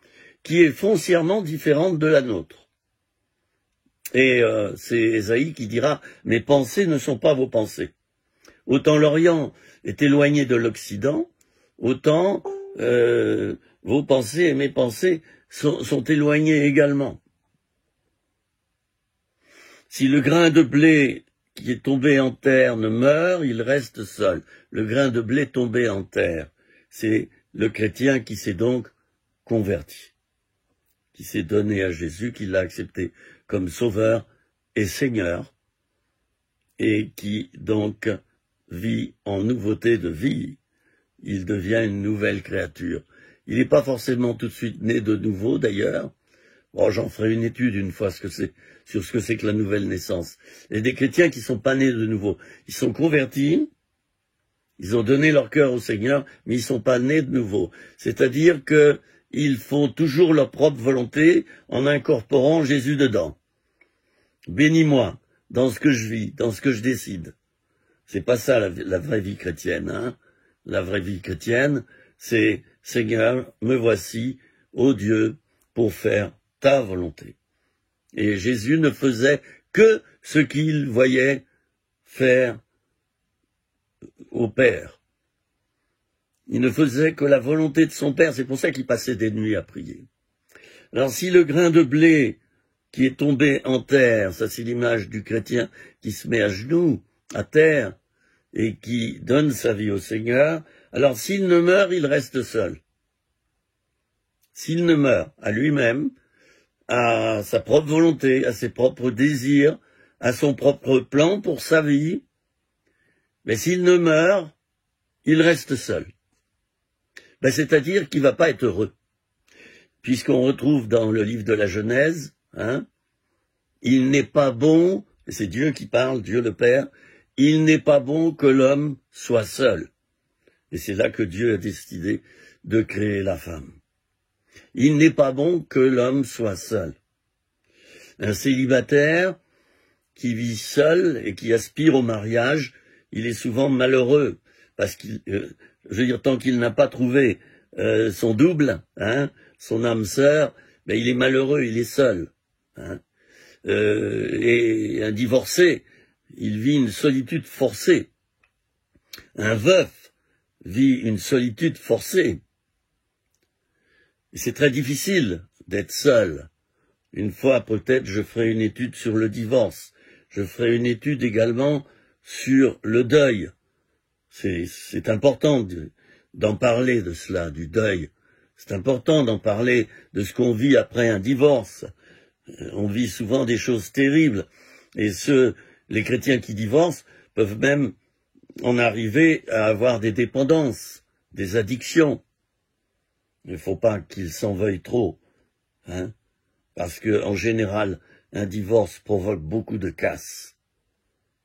qui est foncièrement différente de la nôtre. Et c'est Ésaïe qui dira « Mes pensées ne sont pas vos pensées ». Autant l'Orient est éloigné de l'Occident, autant vos pensées et mes pensées sont éloignées également. Si le grain de blé qui est tombé en terre ne meurt, il reste seul. Le grain de blé tombé en terre, c'est le chrétien qui s'est donc converti, qui s'est donné à Jésus, qui l'a accepté comme sauveur et Seigneur, et qui donc vit en nouveauté de vie. Il devient une nouvelle créature. Il n'est pas forcément tout de suite né de nouveau, d'ailleurs. Bon, j'en ferai une étude une fois sur ce que c'est que la nouvelle naissance. Il y a des chrétiens qui ne sont pas nés de nouveau. Ils sont convertis, ils ont donné leur cœur au Seigneur, mais ils ne sont pas nés de nouveau. C'est-à-dire qu'ils font toujours leur propre volonté en incorporant Jésus dedans. Bénis-moi dans ce que je vis, dans ce que je décide. C'est pas ça la vraie vie chrétienne, hein. La vraie vie chrétienne, c'est Seigneur, me voici, ô Dieu, pour faire ta volonté. Et Jésus ne faisait que ce qu'il voyait faire au Père. Il ne faisait que la volonté de son Père, c'est pour ça qu'il passait des nuits à prier. Alors si le grain de blé qui est tombé en terre, ça c'est l'image du chrétien qui se met à genoux, à terre, et qui donne sa vie au Seigneur, alors s'il ne meurt, il reste seul. S'il ne meurt à lui-même, à sa propre volonté, à ses propres désirs, à son propre plan pour sa vie, mais s'il ne meurt, il reste seul. C'est-à-dire qu'il ne va pas être heureux. Puisqu'on retrouve dans le livre de la Genèse, il n'est pas bon, et c'est Dieu qui parle, Dieu le Père, il n'est pas bon que l'homme soit seul. Et c'est là que Dieu a décidé de créer la femme. Il n'est pas bon que l'homme soit seul. Un célibataire qui vit seul et qui aspire au mariage, il est souvent malheureux, parce qu'il, tant qu'il n'a pas trouvé son double, son âme sœur, il est malheureux, il est seul. Et un divorcé, il vit une solitude forcée. Un veuf vit une solitude forcée. Et c'est très difficile d'être seul. Une fois, peut-être, je ferai une étude sur le divorce. Je ferai une étude également sur le deuil. C'est important d'en parler de cela, du deuil. C'est important d'en parler de ce qu'on vit après un divorce. On vit souvent des choses terribles. Et les chrétiens qui divorcent peuvent même en arriver à avoir des dépendances, des addictions. Il ne faut pas qu'ils s'en veuillent trop, parce que, en général, un divorce provoque beaucoup de casse,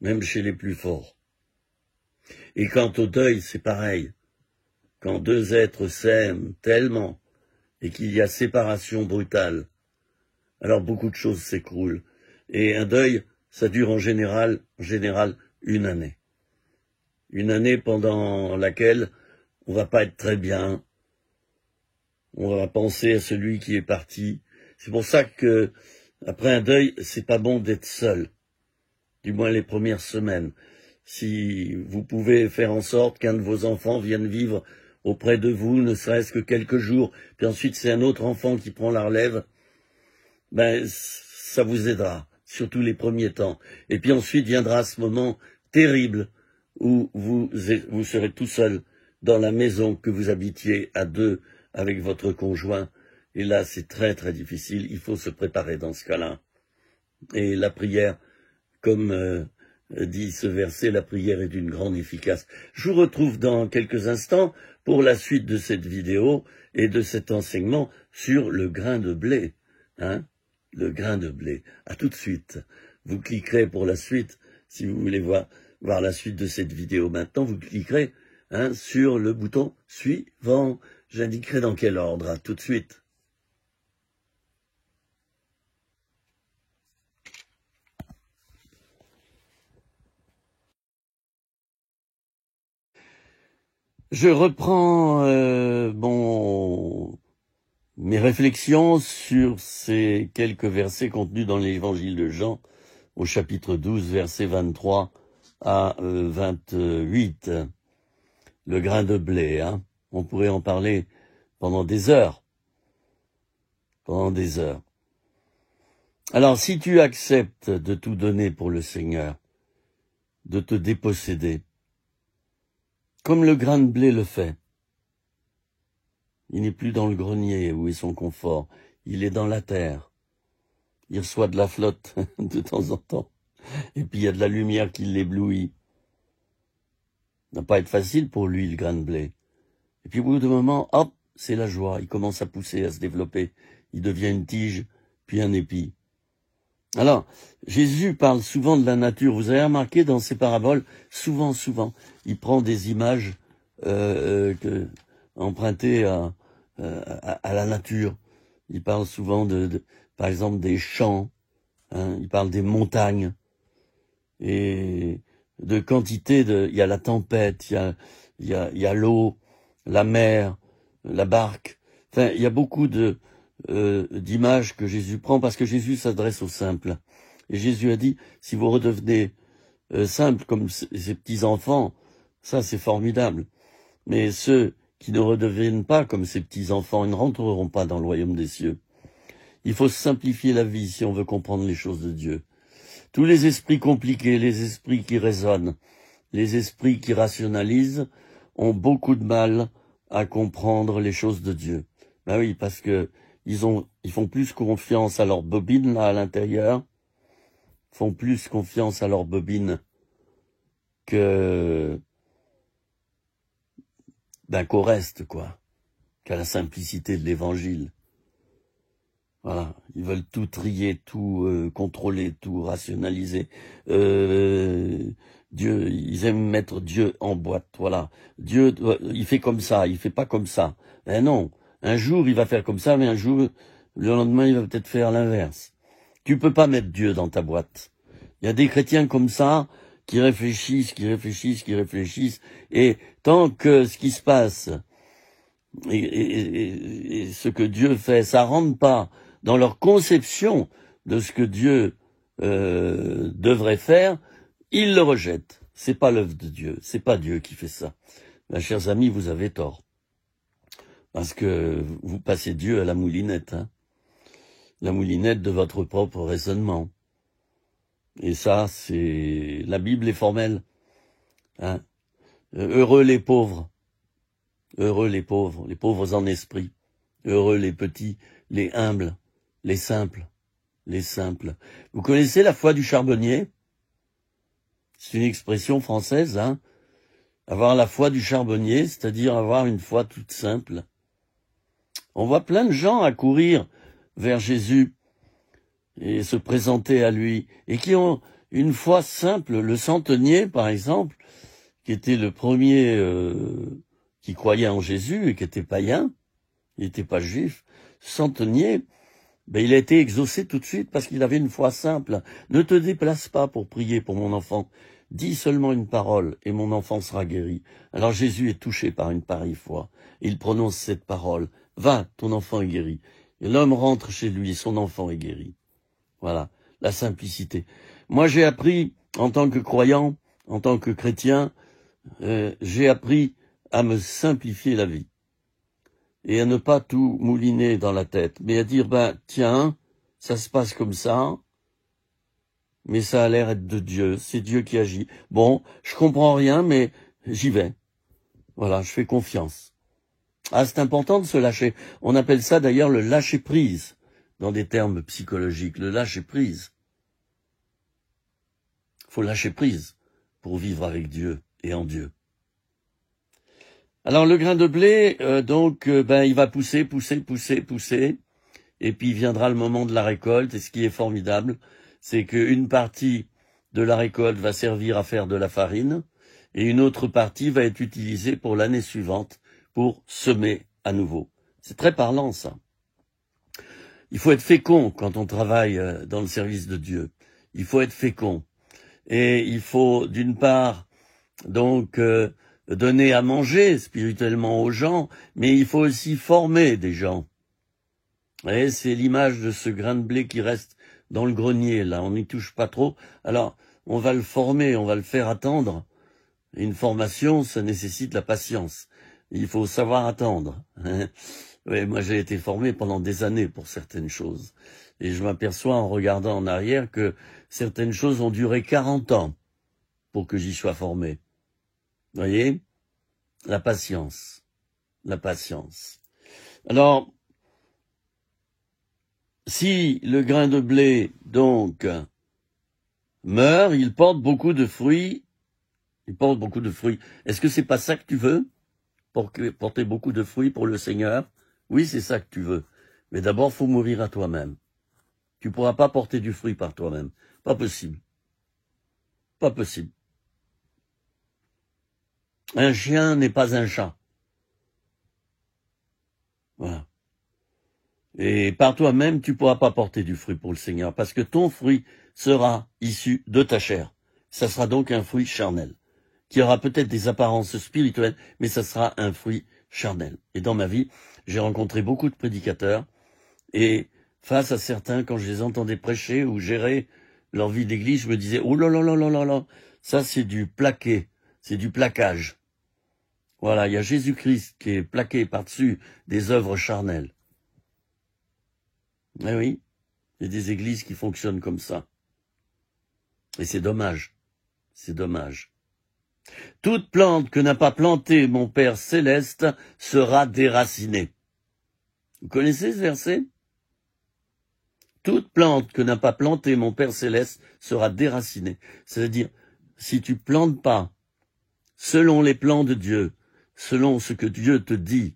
même chez les plus forts. Et quant au deuil, c'est pareil. Quand deux êtres s'aiment tellement et qu'il y a séparation brutale, alors beaucoup de choses s'écroulent. Et un deuil, ça dure en général une année. Une année pendant laquelle on va pas être très bien. On va penser à celui qui est parti. C'est pour ça que, après un deuil, c'est pas bon d'être seul. Du moins les premières semaines. Si vous pouvez faire en sorte qu'un de vos enfants vienne vivre auprès de vous, ne serait-ce que quelques jours, puis ensuite c'est un autre enfant qui prend la relève, ça vous aidera, surtout les premiers temps. Et puis ensuite viendra ce moment terrible où vous serez tout seul dans la maison que vous habitiez à deux avec votre conjoint. Et là, c'est très très difficile. Il faut se préparer dans ce cas-là. Et la prière, comme dit ce verset, la prière est d'une grande efficace. Je vous retrouve dans quelques instants pour la suite de cette vidéo et de cet enseignement sur le grain de blé. Hein, le grain de blé. À tout de suite. Vous cliquerez pour la suite, si vous voulez voir la suite de cette vidéo maintenant, vous cliquerez sur le bouton suivant. J'indiquerai dans quel ordre. À tout de suite. Je reprends mes réflexions sur ces quelques versets contenus dans l'évangile de Jean, au chapitre 12, versets 23 à 28. Le grain de blé, on pourrait en parler pendant des heures. Alors, si tu acceptes de tout donner pour le Seigneur, de te déposséder, comme le grain de blé le fait, il n'est plus dans le grenier où est son confort, il est dans la terre. Il reçoit de la flotte de temps en temps, et puis il y a de la lumière qui l'éblouit. Ça ne va pas être facile pour lui, le grain de blé. Et puis au bout d'un moment, hop, c'est la joie, il commence à pousser, à se développer. Il devient une tige, puis un épi. Alors, Jésus parle souvent de la nature. Vous avez remarqué dans ses paraboles, souvent, il prend des images empruntées à la nature. Il parle souvent par exemple, des champs. Il parle des montagnes et de quantité il y a la tempête, il y a l'eau, la mer, la barque. Enfin, il y a beaucoup d'images que Jésus prend parce que Jésus s'adresse aux simples. Et Jésus a dit, si vous redevenez simples comme ces petits enfants, ça c'est formidable. Mais ceux qui ne redeviennent pas comme ces petits enfants, ils ne rentreront pas dans le royaume des cieux. Il faut simplifier la vie si on veut comprendre les choses de Dieu. Tous les esprits compliqués, les esprits qui raisonnent, les esprits qui rationalisent, ont beaucoup de mal à comprendre les choses de Dieu. Ben oui, parce que ils font plus confiance à leur bobine là à l'intérieur, font plus confiance à leur bobine qu'au reste, quoi, qu'à la simplicité de l'évangile. Voilà, ils veulent tout trier, tout contrôler, tout rationaliser. Dieu, ils aiment mettre Dieu en boîte. Voilà, Dieu, il fait comme ça, il fait pas comme ça. Eh non, un jour il va faire comme ça, mais un jour, le lendemain, il va peut-être faire l'inverse. Tu peux pas mettre Dieu dans ta boîte. Il y a des chrétiens comme ça qui réfléchissent, et tant que ce qui se passe et ce que Dieu fait, ça rentre pas dans leur conception de ce que Dieu devrait faire, ils le rejettent. C'est pas l'œuvre de Dieu, c'est pas Dieu qui fait ça. Mes chers amis, vous avez tort. Parce que vous passez Dieu à la moulinette, la moulinette de votre propre raisonnement. Et ça, c'est... La Bible est formelle. Heureux les pauvres les pauvres en esprit. Heureux les petits, les humbles, les simples. Vous connaissez la foi du charbonnier? C'est une expression française, Avoir la foi du charbonnier, c'est-à-dire avoir une foi toute simple. On voit plein de gens accourir vers Jésus et se présenter à lui, et qui ont une foi simple. Le centenier, par exemple, qui était le premier qui croyait en Jésus et qui était païen, il n'était pas juif, centenier, il a été exaucé tout de suite parce qu'il avait une foi simple. Ne te déplace pas pour prier pour mon enfant. Dis seulement une parole et mon enfant sera guéri. Alors Jésus est touché par une pareille foi. Il prononce cette parole. Va, ton enfant est guéri. Et l'homme rentre chez lui, son enfant est guéri. Voilà, la simplicité. Moi j'ai appris, en tant que croyant, en tant que chrétien, j'ai appris à me simplifier la vie. Et à ne pas tout mouliner dans la tête, mais à dire, tiens, ça se passe comme ça, mais ça a l'air être de Dieu, c'est Dieu qui agit. Bon, je comprends rien, mais j'y vais. Voilà, je fais confiance. C'est important de se lâcher. On appelle ça d'ailleurs le lâcher-prise, dans des termes psychologiques, le lâcher-prise. Faut lâcher prise pour vivre avec Dieu et en Dieu. Alors le grain de blé, il va pousser, et puis viendra le moment de la récolte. Et ce qui est formidable, c'est qu'une partie de la récolte va servir à faire de la farine, et une autre partie va être utilisée pour l'année suivante pour semer à nouveau. C'est très parlant, ça. Il faut être fécond quand on travaille dans le service de Dieu. Il faut être fécond. Et il faut, d'une part, donner à manger spirituellement aux gens, mais il faut aussi former des gens. Et c'est l'image de ce grain de blé qui reste dans le grenier, là. On n'y touche pas trop. Alors, on va le former, on va le faire attendre. Une formation, ça nécessite la patience. Il faut savoir attendre. Oui, moi j'ai été formé pendant des années pour certaines choses. Et je m'aperçois en regardant en arrière que certaines choses ont duré 40 ans pour que j'y sois formé. Vous voyez? La patience. La patience. Alors, si le grain de blé, meurt, il porte beaucoup de fruits. Est-ce que c'est pas ça que tu veux? Porter beaucoup de fruits pour le Seigneur? Oui, c'est ça que tu veux. Mais d'abord, faut mourir à toi-même. Tu pourras pas porter du fruit par toi-même. Pas possible. Pas possible. Un chien n'est pas un chat. Voilà. Et par toi-même, tu pourras pas porter du fruit pour le Seigneur, parce que ton fruit sera issu de ta chair. Ça sera donc un fruit charnel, qui aura peut-être des apparences spirituelles, mais ça sera un fruit charnel. Et dans ma vie, j'ai rencontré beaucoup de prédicateurs, et face à certains, quand je les entendais prêcher ou gérer leur vie d'église, je me disais, oh là là là là là là, ça c'est du plaqué, c'est du plaquage. Voilà, il y a Jésus-Christ qui est plaqué par-dessus des œuvres charnelles. Eh oui, il y a des églises qui fonctionnent comme ça. Et c'est dommage, c'est dommage. Toute plante que n'a pas plantée mon Père céleste sera déracinée. Vous connaissez ce verset? Toute plante que n'a pas plantée mon Père céleste sera déracinée. C'est-à-dire, si tu plantes pas selon les plans de Dieu, selon ce que Dieu te dit,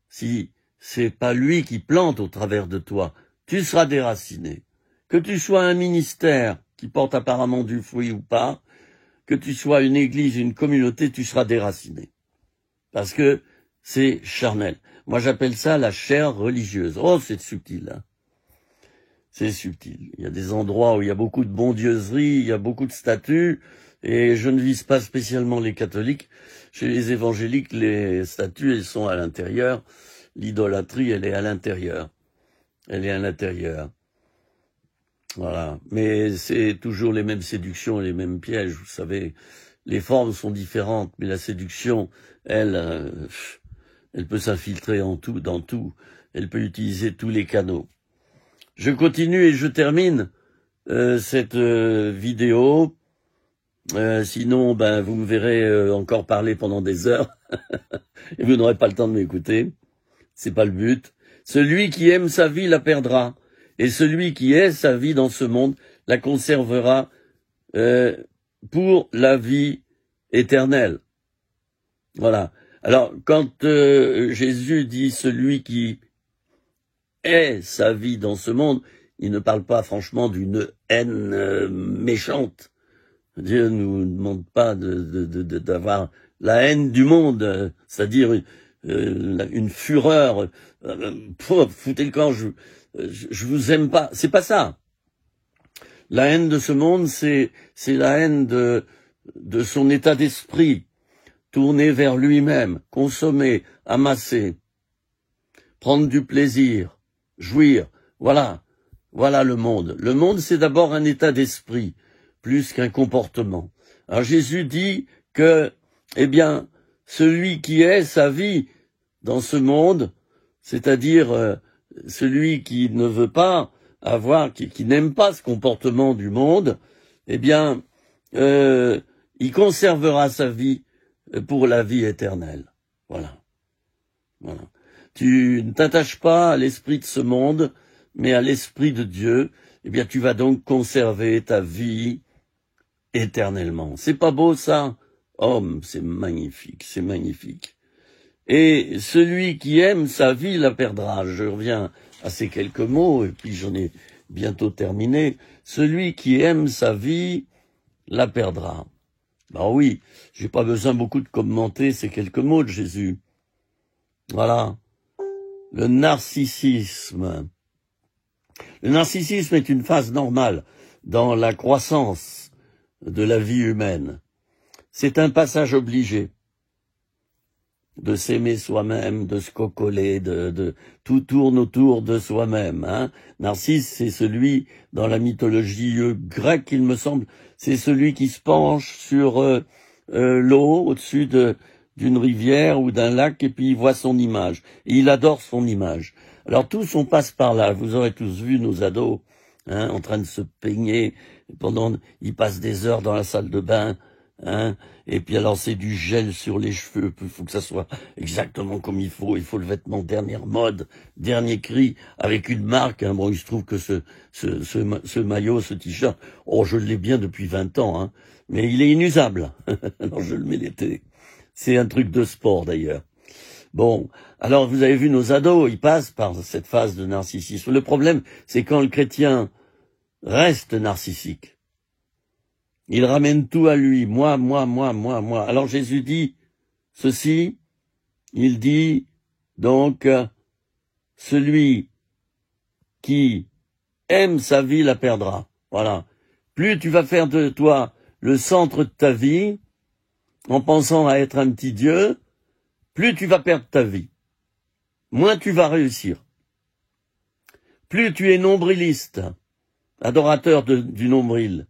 si c'est pas lui qui plante au travers de toi, tu seras déraciné. Que tu sois un ministère qui porte apparemment du fruit ou pas, que tu sois une église, une communauté, tu seras déraciné. Parce que c'est charnel. Moi, j'appelle ça la chair religieuse. Oh, c'est subtil, hein. C'est subtil. Il y a des endroits où il y a beaucoup de bondieuserie, il y a beaucoup de statues, et je ne vise pas spécialement les catholiques. Chez les évangéliques, les statues, elles sont à l'intérieur. L'idolâtrie, elle est à l'intérieur. Elle est à l'intérieur. Voilà. Mais c'est toujours les mêmes séductions et les mêmes pièges. Vous savez, les formes sont différentes, mais la séduction, elle peut s'infiltrer en tout, dans tout. Elle peut utiliser tous les canaux. Je continue et je termine cette vidéo. Sinon, vous me verrez encore parler pendant des heures et vous n'aurez pas le temps de m'écouter. C'est pas le but. Celui qui aime sa vie la perdra, et celui qui est sa vie dans ce monde la conservera pour la vie éternelle. Voilà. Alors, quand Jésus dit celui qui est sa vie dans ce monde, il ne parle pas franchement d'une haine méchante. Dieu nous demande pas d'avoir la haine du monde, c'est-à-dire une fureur. Foutez le camp, je vous aime pas. C'est pas ça. La haine de ce monde, c'est la haine de son état d'esprit, tourné vers lui-même, consommer, amasser, prendre du plaisir, jouir. Voilà le monde. Le monde, c'est d'abord un état d'esprit, plus qu'un comportement. Alors Jésus dit que, celui qui est sa vie dans ce monde, c'est-à-dire celui qui ne veut pas avoir, qui n'aime pas ce comportement du monde, il conservera sa vie pour la vie éternelle. Voilà. Tu ne t'attaches pas à l'esprit de ce monde, mais à l'esprit de Dieu. Tu vas donc conserver ta vie éternellement. C'est pas beau ça? Oh, c'est magnifique, c'est magnifique. Et celui qui aime sa vie la perdra. Je reviens à ces quelques mots, et puis j'en ai bientôt terminé. Celui qui aime sa vie la perdra. Ben oui, j'ai pas besoin beaucoup de commenter ces quelques mots de Jésus. Voilà. Le narcissisme. Le narcissisme est une phase normale dans la croissance de la vie humaine. C'est un passage obligé de s'aimer soi-même, de se cocoler, tout tourne autour de soi-même. Hein. Narcisse, c'est celui, dans la mythologie grecque, il me semble, c'est celui qui se penche sur l'eau au-dessus d'une rivière ou d'un lac, et puis il voit son image. Et il adore son image. Alors tous, on passe par là. Vous aurez tous vu nos ados en train de se peigner. Ils passent des heures dans la salle de bain. Et puis alors c'est du gel sur les cheveux, il faut que ça soit exactement comme il faut le vêtement dernière mode, dernier cri, avec une marque. Bon, il se trouve que ce maillot, ce t-shirt, je l'ai bien depuis 20 ans, mais il est inusable. Alors je le mets l'été. C'est un truc de sport d'ailleurs. Bon, alors vous avez vu nos ados, ils passent par cette phase de narcissisme. Le problème, c'est quand le chrétien reste narcissique. Il ramène tout à lui, moi. Alors Jésus dit ceci, il dit donc, celui qui aime sa vie la perdra. Voilà. Plus tu vas faire de toi le centre de ta vie, en pensant à être un petit Dieu, plus tu vas perdre ta vie. Moins tu vas réussir. Plus tu es nombriliste, adorateur du nombril,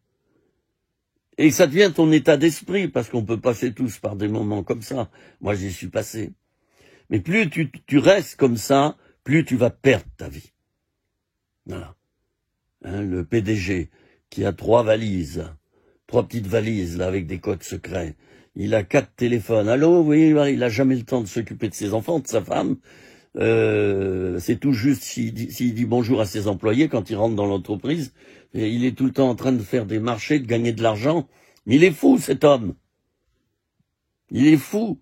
et ça devient ton état d'esprit, parce qu'on peut passer tous par des moments comme ça. Moi, j'y suis passé. Mais plus tu restes comme ça, plus tu vas perdre ta vie. Voilà. Le PDG, qui a 3 petites valises, là, avec des codes secrets. Il a 4 téléphones. Allô, oui, il a jamais le temps de s'occuper de ses enfants, de sa femme. C'est tout juste s'il dit bonjour à ses employés quand il rentre dans l'entreprise. Et il est tout le temps en train de faire des marchés, de gagner de l'argent. Mais il est fou, cet homme. Il est fou.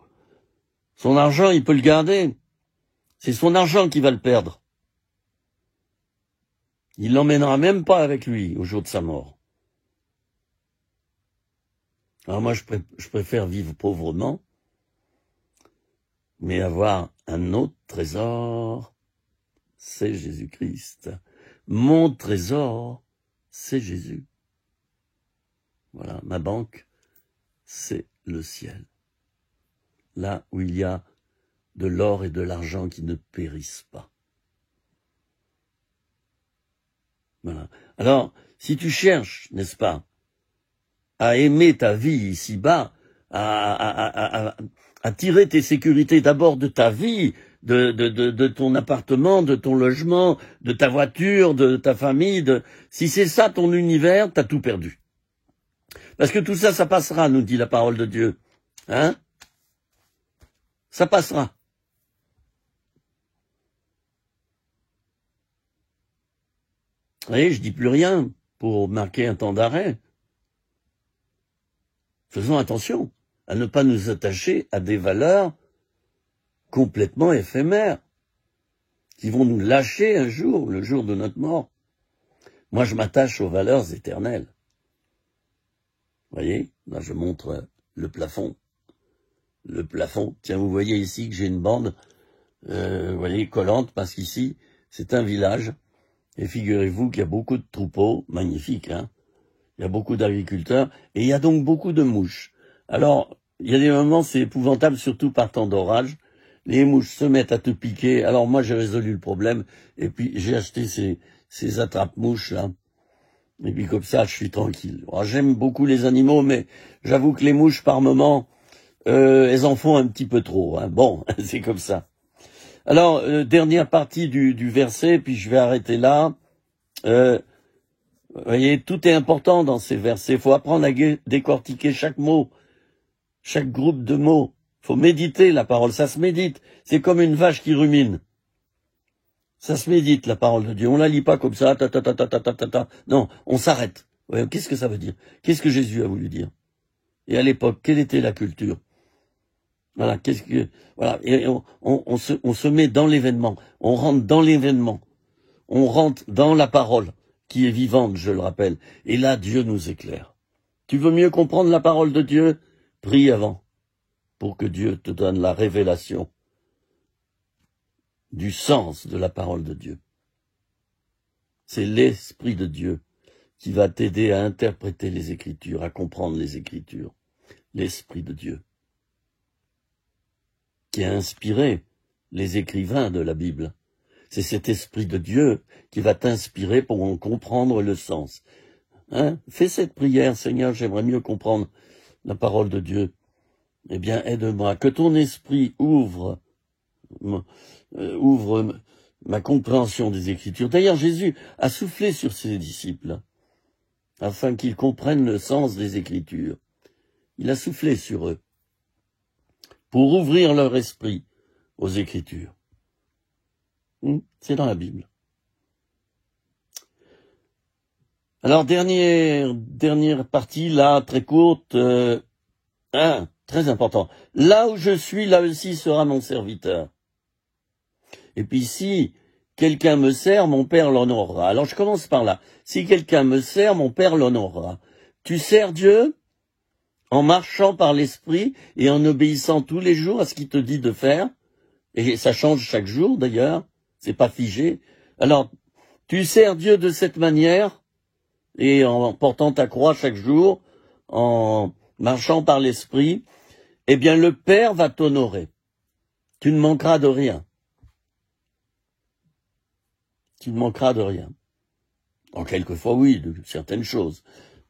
Son argent, il peut le garder. C'est son argent qui va le perdre. Il l'emmènera même pas avec lui au jour de sa mort. Alors moi, je préfère vivre pauvrement, mais avoir un autre trésor, c'est Jésus-Christ. Mon trésor, c'est Jésus. Voilà, ma banque, c'est le ciel. Là où il y a de l'or et de l'argent qui ne périssent pas. Voilà. Alors, si tu cherches, n'est-ce pas, à aimer ta vie ici-bas, à tirer tes sécurités d'abord de ta vie, de ton appartement, de ton logement, de ta voiture, de ta famille, si c'est ça ton univers, t'as tout perdu. Parce que tout ça, ça passera, nous dit la parole de Dieu. Ça passera. Vous voyez, je dis plus rien pour marquer un temps d'arrêt. Faisons attention à ne pas nous attacher à des valeurs complètement éphémères, qui vont nous lâcher un jour, le jour de notre mort. Moi, je m'attache aux valeurs éternelles. Vous voyez, là, je montre le plafond. Le plafond. Tiens, vous voyez ici que j'ai une bande, vous voyez, collante, parce qu'ici, c'est un village. Et figurez-vous qu'il y a beaucoup de troupeaux, magnifiques, il y a beaucoup d'agriculteurs, et il y a donc beaucoup de mouches. Alors, il y a des moments, c'est épouvantable, surtout par temps d'orage. Les mouches se mettent à te piquer. Alors moi, j'ai résolu le problème, et puis j'ai acheté ces attrape-mouches, là. Et puis comme ça, je suis tranquille. Alors, j'aime beaucoup les animaux, mais j'avoue que les mouches, par moment, elles en font un petit peu trop. Bon, c'est comme ça. Alors, dernière partie du verset, puis je vais arrêter là. Vous voyez, tout est important dans ces versets. Il faut apprendre à décortiquer chaque mot, chaque groupe de mots. Il faut méditer la parole, ça se médite. C'est comme une vache qui rumine. Ça se médite, la parole de Dieu. On la lit pas comme ça, Non, on s'arrête. Ouais, qu'est-ce que ça veut dire? Qu'est-ce que Jésus a voulu dire? Et à l'époque, quelle était la culture? Voilà, voilà, et on se met dans l'événement, on rentre dans l'événement, on rentre dans la parole, qui est vivante, je le rappelle. Et là, Dieu nous éclaire. Tu veux mieux comprendre la parole de Dieu? Prie avant, pour que Dieu te donne la révélation du sens de la parole de Dieu. C'est l'Esprit de Dieu qui va t'aider à interpréter les Écritures, à comprendre les Écritures. L'Esprit de Dieu, qui a inspiré les écrivains de la Bible. C'est cet Esprit de Dieu qui va t'inspirer pour en comprendre le sens. Fais cette prière, Seigneur, j'aimerais mieux comprendre la parole de Dieu. Eh bien, aide-moi, que ton esprit ouvre ma compréhension des Écritures. D'ailleurs, Jésus a soufflé sur ses disciples, afin qu'ils comprennent le sens des Écritures. Il a soufflé sur eux, pour ouvrir leur esprit aux Écritures. C'est dans la Bible. Alors, dernière partie, là, très courte, très important. Là où je suis, là aussi sera mon serviteur. Et puis si quelqu'un me sert, mon Père l'honorera. Alors je commence par là. Si quelqu'un me sert, mon Père l'honorera. Tu sers Dieu en marchant par l'Esprit et en obéissant tous les jours à ce qu'il te dit de faire. Et ça change chaque jour d'ailleurs. C'est pas figé. Alors, tu sers Dieu de cette manière et en portant ta croix chaque jour, en marchant par l'Esprit, eh bien le Père va t'honorer. Tu ne manqueras de rien. Tu ne manqueras de rien. En quelquefois, oui, de certaines choses.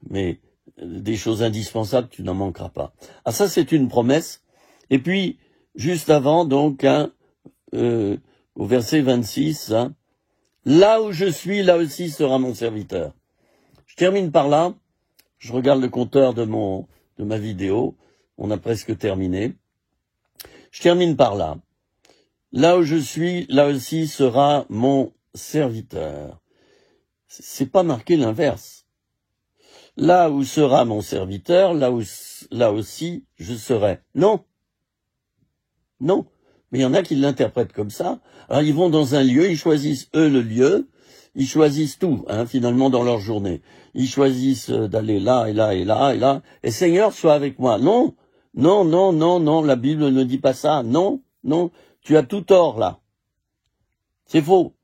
Mais des choses indispensables, tu n'en manqueras pas. Ah, ça, c'est une promesse. Et puis, juste avant, donc, au verset 26, là où je suis, là aussi sera mon serviteur. Je termine par là. Je regarde le compteur de ma vidéo. On a presque terminé. Je termine par là. Là où je suis, là aussi sera mon serviteur. C'est pas marqué l'inverse. Là où sera mon serviteur, là aussi je serai. Non. Non. Mais il y en a qui l'interprètent comme ça. Alors ils vont dans un lieu, ils choisissent eux le lieu, ils choisissent tout, finalement dans leur journée. Ils choisissent d'aller là et là et là et là. Et Seigneur, sois avec moi. Non. Non, non, non, non, la Bible ne dit pas ça. Non, non, tu as tout tort là. C'est faux.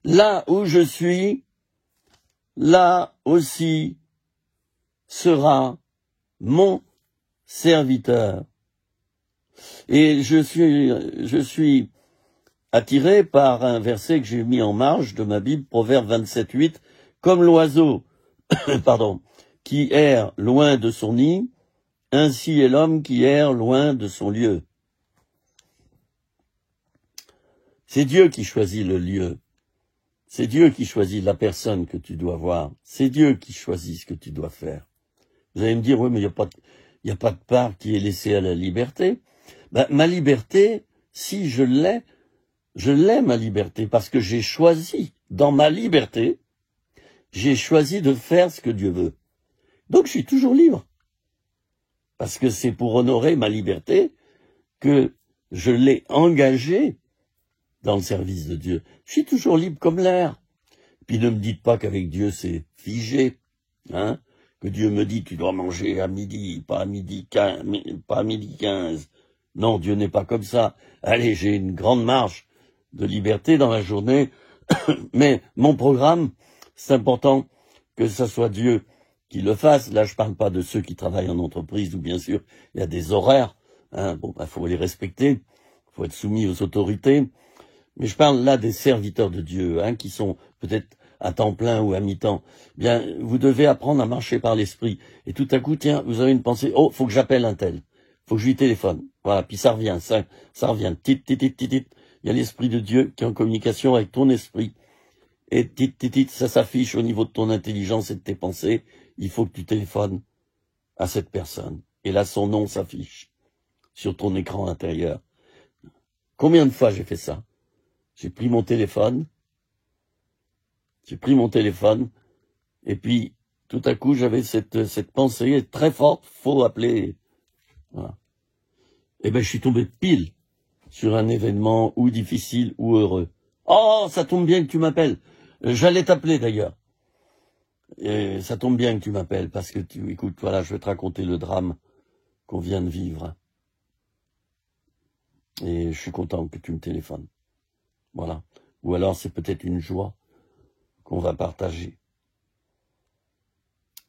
Là où je suis, là aussi sera mon serviteur. Et je suis attiré par un verset que j'ai mis en marge de ma Bible, Proverbe 27:8, comme l'oiseau, qui erre loin de son nid, ainsi est l'homme qui erre loin de son lieu. C'est Dieu qui choisit le lieu. C'est Dieu qui choisit la personne que tu dois voir. C'est Dieu qui choisit ce que tu dois faire. Vous allez me dire, oui, mais il n'y a pas de part qui est laissée à la liberté. Ma liberté, si je l'ai ma liberté, parce que j'ai choisi, dans ma liberté, j'ai choisi de faire ce que Dieu veut. Donc je suis toujours libre. Parce que c'est pour honorer ma liberté que je l'ai engagée dans le service de Dieu. Je suis toujours libre comme l'air. Puis ne me dites pas qu'avec Dieu c'est figé, que Dieu me dit tu dois manger à midi, pas à midi 15. Non, Dieu n'est pas comme ça. Allez, j'ai une grande marge de liberté dans la journée, mais mon programme, c'est important que ce soit Dieu qui le fasse. Là, je parle pas de ceux qui travaillent en entreprise où bien sûr il y a des horaires. Faut les respecter, faut être soumis aux autorités. Mais je parle là des serviteurs de Dieu, qui sont peut-être à temps plein ou à mi-temps. Bien, vous devez apprendre à marcher par l'esprit. Et tout à coup, tiens, vous avez une pensée, faut que j'appelle un tel. Faut que je lui téléphone. Voilà, puis ça revient, ça revient. Tit. Il y a l'esprit de Dieu qui est en communication avec ton esprit. Et tit, ça s'affiche au niveau de ton intelligence et de tes pensées. Il faut que tu téléphones à cette personne. Et là, son nom s'affiche sur ton écran intérieur. Combien de fois j'ai fait ça? J'ai pris mon téléphone, et puis tout à coup j'avais cette pensée très forte, faut appeler. Voilà. Eh ben, je suis tombé pile sur un événement ou difficile ou heureux. Oh, ça tombe bien que tu m'appelles. J'allais t'appeler d'ailleurs. Et ça tombe bien que tu m'appelles parce que écoute, voilà, je vais te raconter le drame qu'on vient de vivre. Et je suis content que tu me téléphones. Voilà. Ou alors c'est peut-être une joie qu'on va partager.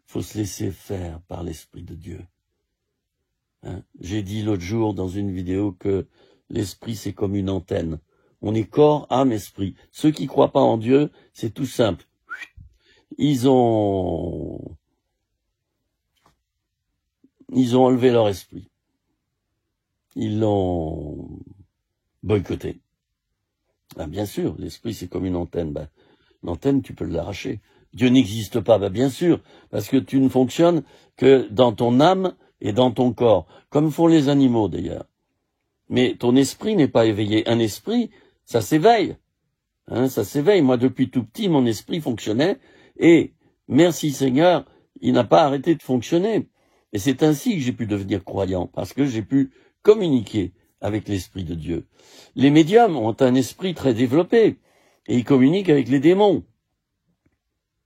Faut se laisser faire par l'Esprit de Dieu. Hein? J'ai dit l'autre jour dans une vidéo que l'Esprit c'est comme une antenne. On est corps, âme, esprit. Ceux qui croient pas en Dieu, c'est tout simple. Ils ont enlevé leur esprit. Ils l'ont boycotté. Ah, bien sûr, l'esprit c'est comme une antenne. Ben, l'antenne, tu peux l'arracher. Dieu n'existe pas, ben, bien sûr, parce que tu ne fonctionnes que dans ton âme et dans ton corps, comme font les animaux d'ailleurs. Mais ton esprit n'est pas éveillé. Un esprit, ça s'éveille. Hein, ça s'éveille. Moi, depuis tout petit, mon esprit fonctionnait et, merci Seigneur, il n'a pas arrêté de fonctionner. Et c'est ainsi que j'ai pu devenir croyant, parce que j'ai pu communiquer avec l'Esprit de Dieu. Les médiums ont un esprit très développé et ils communiquent avec les démons.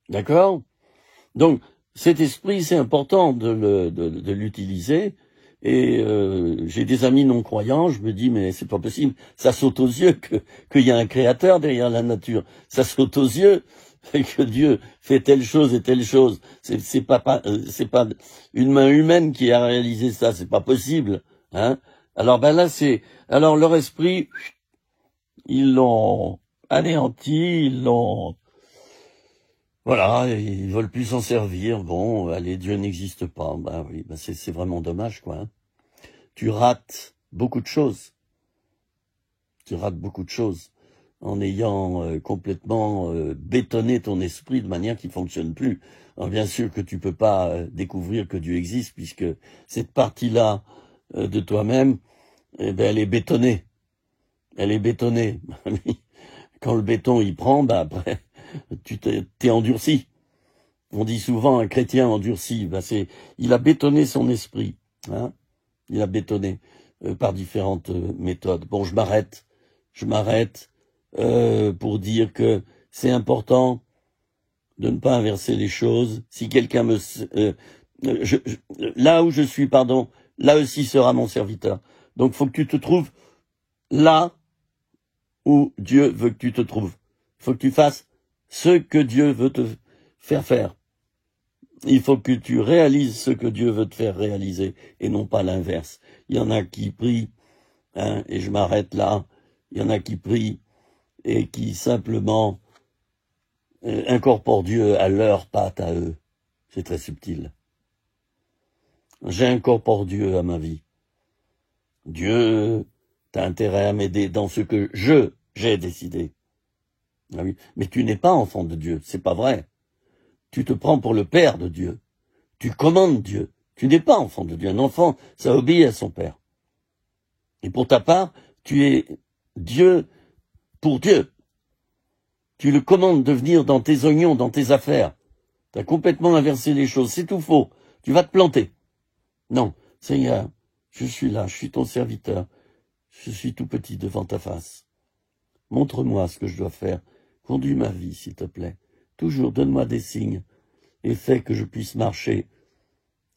D'accord? Donc, cet esprit, c'est important de l'utiliser. Et j'ai des amis non croyants, je me dis mais c'est pas possible, ça saute aux yeux qu'il y a un créateur derrière la nature, ça saute aux yeux que Dieu fait telle chose et telle chose. C'est pas une main humaine qui a réalisé ça, c'est pas possible, hein. Alors ben là alors leur esprit, ils l'ont anéanti, voilà, ils veulent plus s'en servir. Bon, allez, Dieu n'existe pas. Ben oui, ben c'est vraiment dommage, quoi. Hein. Tu rates beaucoup de choses. Tu rates beaucoup de choses en ayant complètement bétonné ton esprit de manière qu'il fonctionne plus. Alors bien sûr que tu peux pas découvrir que Dieu existe puisque cette partie-là de toi-même, eh ben, elle est bétonnée. Elle est bétonnée. Quand le béton il prend, ben après, t'es endurci. On dit souvent un chrétien endurci. Ben il a bétonné son esprit. Hein. Il a bétonné par différentes méthodes. Bon, je m'arrête pour dire que c'est important de ne pas inverser les choses. Si quelqu'un là où je suis, pardon, là aussi sera mon serviteur. Donc, faut que tu te trouves là où Dieu veut que tu te trouves. Faut que tu fasses ce que Dieu veut te faire faire. Il faut que tu réalises ce que Dieu veut te faire réaliser et non pas l'inverse. Il y en a qui prient, hein, et je m'arrête là, il y en a qui prient et qui simplement incorporent Dieu à leur patte à eux. C'est très subtil. J'incorpore Dieu à ma vie. Dieu, t'as intérêt à m'aider dans ce que j'ai décidé. Ah oui. Mais tu n'es pas enfant de Dieu, c'est pas vrai. Tu te prends pour le père de Dieu. Tu commandes Dieu. Tu n'es pas enfant de Dieu. Un enfant, ça obéit à son père. Et pour ta part, tu es Dieu pour Dieu. Tu le commandes de venir dans tes oignons, dans tes affaires. Tu as complètement inversé les choses. C'est tout faux. Tu vas te planter. Non, Seigneur, je suis là, je suis ton serviteur. Je suis tout petit devant ta face. Montre-moi ce que je dois faire. Conduis ma vie, s'il te plaît. Toujours donne-moi des signes et fais que je puisse marcher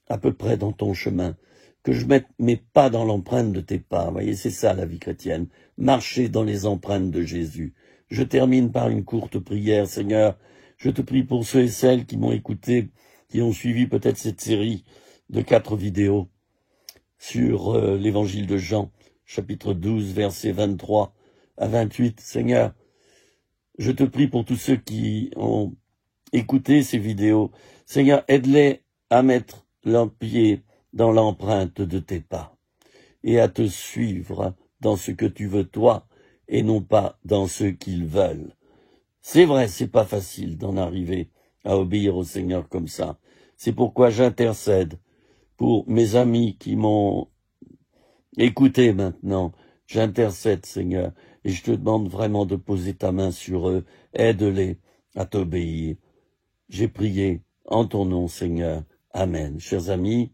à peu près dans ton chemin, que je mette mes pas dans l'empreinte de tes pas. Vous voyez, c'est ça la vie chrétienne, marcher dans les empreintes de Jésus. Je termine par une courte prière, Seigneur. Je te prie pour ceux et celles qui m'ont écouté, qui ont suivi peut-être cette série de 4 vidéos sur l'évangile de Jean, chapitre 12, versets 23 à 28. Seigneur, je te prie pour tous ceux qui ont écouté ces vidéos. Seigneur, aide-les à mettre leurs pieds dans l'empreinte de tes pas et à te suivre dans ce que tu veux toi et non pas dans ce qu'ils veulent. C'est vrai, c'est pas facile d'en arriver à obéir au Seigneur comme ça. C'est pourquoi j'intercède pour mes amis qui m'ont écouté maintenant. J'intercède, Seigneur, et je te demande vraiment de poser ta main sur eux. Aide-les à t'obéir. J'ai prié en ton nom, Seigneur. Amen. Chers amis,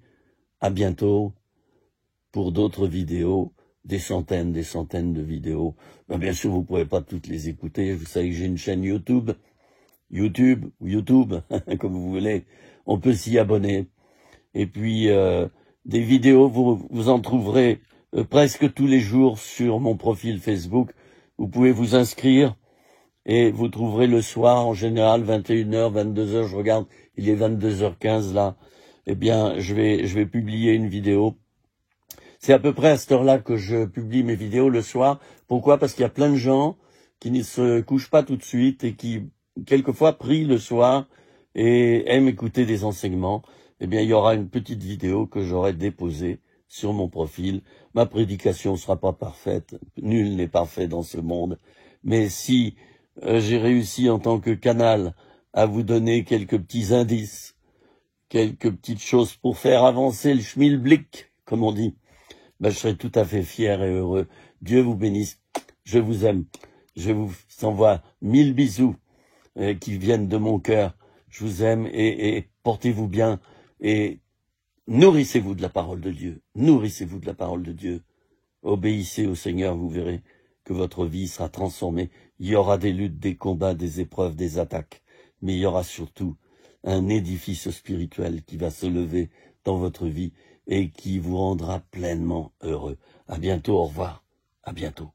à bientôt pour d'autres vidéos, des centaines de vidéos. Ben, bien sûr, vous ne pourrez pas toutes les écouter. Vous savez que j'ai une chaîne YouTube, comme vous voulez. On peut s'y abonner. Et puis, des vidéos, vous en trouverez presque tous les jours sur mon profil Facebook. Vous pouvez vous inscrire et vous trouverez le soir, en général, 21h, 22h, je regarde, il est 22h15 là. Eh bien, je vais publier une vidéo. C'est à peu près à cette heure-là que je publie mes vidéos le soir. Pourquoi? Parce qu'il y a plein de gens qui ne se couchent pas tout de suite et qui, quelquefois, prient le soir et aiment écouter des enseignements. Eh bien, il y aura une petite vidéo que j'aurai déposée sur mon profil. Ma prédication ne sera pas parfaite. Nul n'est parfait dans ce monde. Mais si j'ai réussi en tant que canal à vous donner quelques petits indices, quelques petites choses pour faire avancer le schmilblick, comme on dit, ben, je serai tout à fait fier et heureux. Dieu vous bénisse. Je vous aime. Je vous envoie 1000 bisous qui viennent de mon cœur. Je vous aime et portez-vous bien et nourrissez-vous de la parole de Dieu. Nourrissez-vous de la parole de Dieu. Obéissez au Seigneur, vous verrez que votre vie sera transformée. Il y aura des luttes, des combats, des épreuves, des attaques. Mais il y aura surtout un édifice spirituel qui va se lever dans votre vie et qui vous rendra pleinement heureux. À bientôt, au revoir. À bientôt.